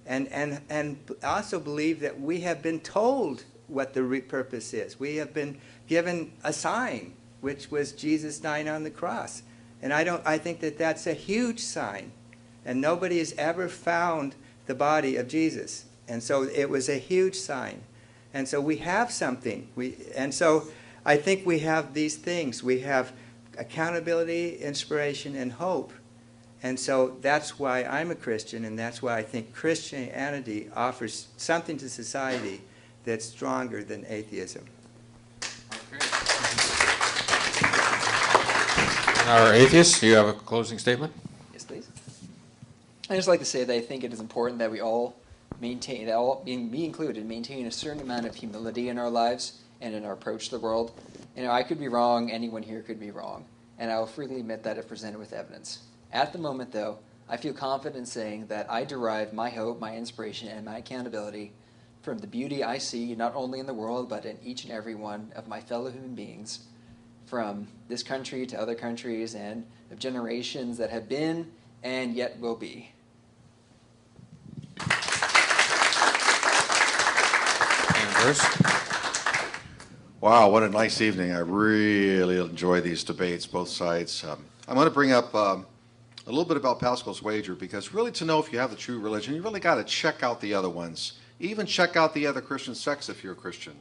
and also believe that we have been told what the purpose is. We have been given a sign, which was Jesus dying on the cross, and I think that that's a huge sign, and nobody has ever found the body of Jesus, and so it was a huge sign, and so we have something. And so I think we have these things. We have accountability, inspiration, and hope. And so that's why I'm a Christian, and that's why I think Christianity offers something to society that's stronger than atheism. Okay. Our atheists, do you have a closing statement? Yes, please. I'd just like to say that I think it is important that we all maintain, that all, me included, maintain a certain amount of humility in our lives and in our approach to the world. I could be wrong, anyone here could be wrong, and I will freely admit that if presented with evidence. At the moment, though, I feel confident in saying that I derive my hope, my inspiration, and my accountability from the beauty I see not only in the world but in each and every one of my fellow human beings, from this country to other countries and of generations that have been and yet will be. And Bruce? Wow, what a nice evening. I really enjoy these debates, both sides. I'm going to bring up a little bit about Pascal's wager, because really to know if you have the true religion, you really got to check out the other ones. Even check out the other Christian sects if you're a Christian.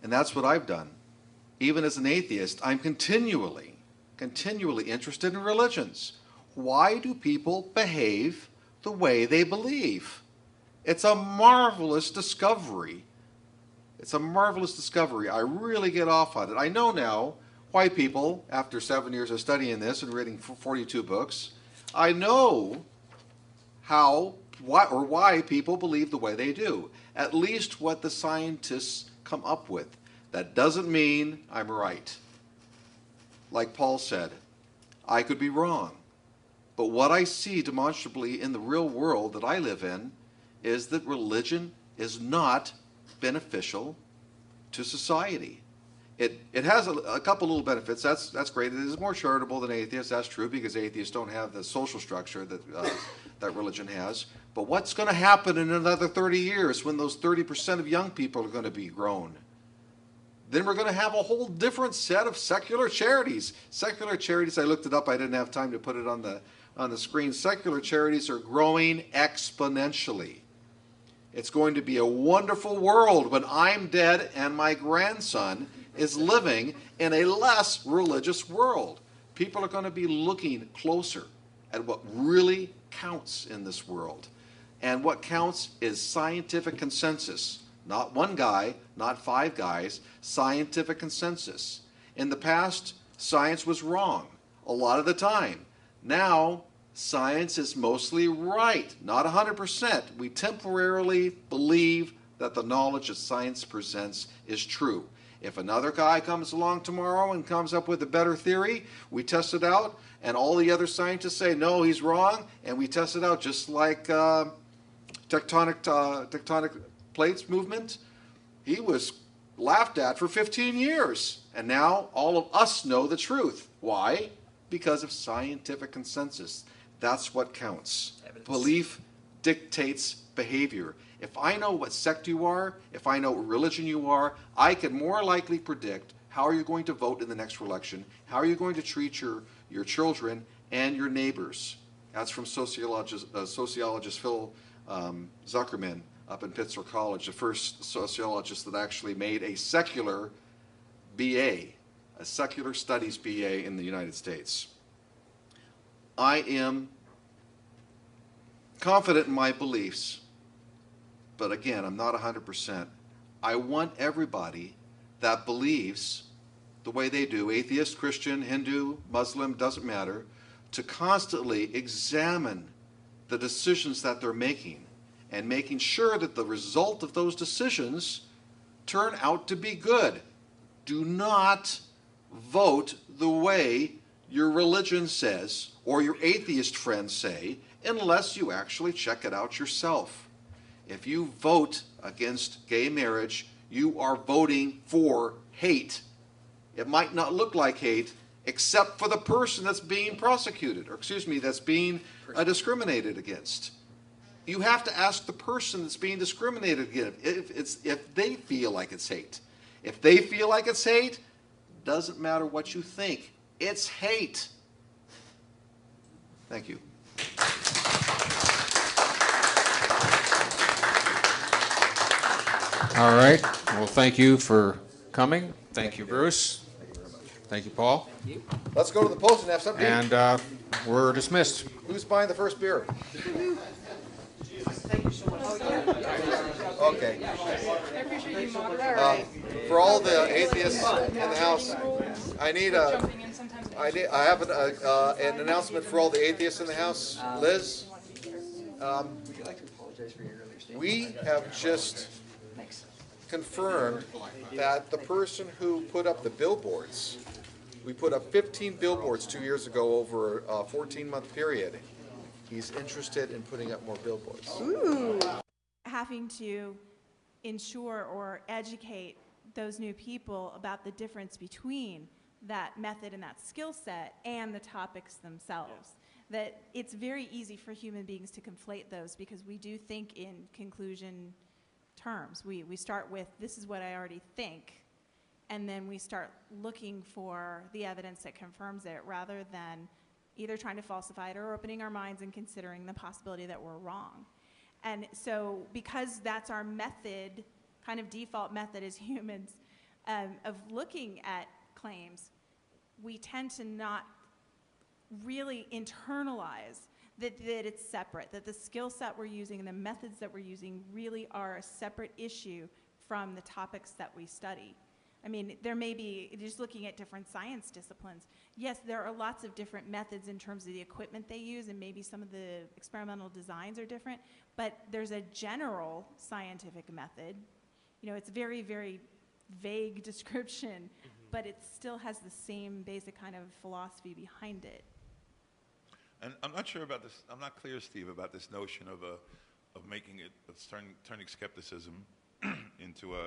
And that's what I've done. Even as an atheist, I'm continually interested in religions. Why do people behave the way they believe? It's a marvelous discovery. It's a marvelous discovery. I really get off on it. I know now why people, after 7 years of studying this and reading 42 books, I know why people believe the way they do. At least what the scientists come up with. That doesn't mean I'm right. Like Paul said, I could be wrong. But what I see demonstrably in the real world that I live in is that religion is not beneficial to society. It has a couple little benefits. That's great. It is more charitable than atheists. That's true, because atheists don't have the social structure that religion has. But what's going to happen in another 30 years when those 30% of young people are going to be grown? Then we're going to have a whole different set of secular charities. Secular charities, I looked it up. I didn't have time to put it on the screen. Secular charities are growing exponentially. It's going to be a wonderful world when I'm dead and my grandson is living in a less religious world. People are going to be looking closer at what really counts in this world. And what counts is scientific consensus. Not one guy, not 5 guys, scientific consensus. In the past, science was wrong a lot of the time. Now, science is mostly right, not 100%. We temporarily believe that the knowledge that science presents is true. If another guy comes along tomorrow and comes up with a better theory, we test it out, and all the other scientists say, no, he's wrong, and we test it out, just like tectonic plates movement. He was laughed at for 15 years, and now all of us know the truth. Why? Because of scientific consensus. That's what counts. Evidence. Belief dictates behavior. If I know what sect you are, if I know what religion you are, I can more likely predict how you're going to vote in the next election, how are you going to treat your children and your neighbors. That's from sociologist Phil Zuckerman up in Pittsburgh College, the first sociologist that actually made a secular BA, a secular studies BA in the United States. I am confident in my beliefs, but again, I'm not 100%. I want everybody that believes the way they do, atheist, Christian, Hindu, Muslim, doesn't matter, to constantly examine the decisions that they're making and making sure that the result of those decisions turn out to be good. Do not vote the way your religion says or your atheist friends say unless you actually check it out yourself. If you vote against gay marriage, you are voting for hate. It might not look like hate except for the person that's being prosecuted, or that's being discriminated against. You have to ask the person that's being discriminated against if they feel like it's hate. If they feel like it's hate, doesn't matter what you think. It's hate. Thank you. All right. Well, thank you for coming. Thank you, Bruce. Thank you, Paul. Let's go to the post and have something. And we're dismissed. Who's buying the first beer? Thank you so much. Okay. I appreciate you, Mom. For all the atheists in the house, I have an announcement for all the atheists in the house. Liz, Would you like to apologize for your earlier statement? we have just confirmed that the person who put up the billboards, we put up 15 billboards 2 years ago over a 14-month period. He's interested in putting up more billboards. Ooh. having to ensure or educate those new people about the difference between that method and that skill set and the topics themselves. That it's very easy for human beings to conflate those because we do think in conclusion terms. We start with, this is what I already think, and then we start looking for the evidence that confirms it rather than either trying to falsify it or opening our minds and considering the possibility that we're wrong. And so because that's our method, kind of default method as humans, of looking at claims, we tend to not really internalize that it's separate, that the skill set we're using and the methods that we're using really are a separate issue from the topics that we study. I mean, there may be, just looking at different science disciplines, yes, there are lots of different methods in terms of the equipment they use, and maybe some of the experimental designs are different, but there's a general scientific method. You know, it's very, very vague description, but it still has the same basic kind of philosophy behind it. And I'm not sure about this, I'm not clear, Steve, about this notion of making it, of turning skepticism into a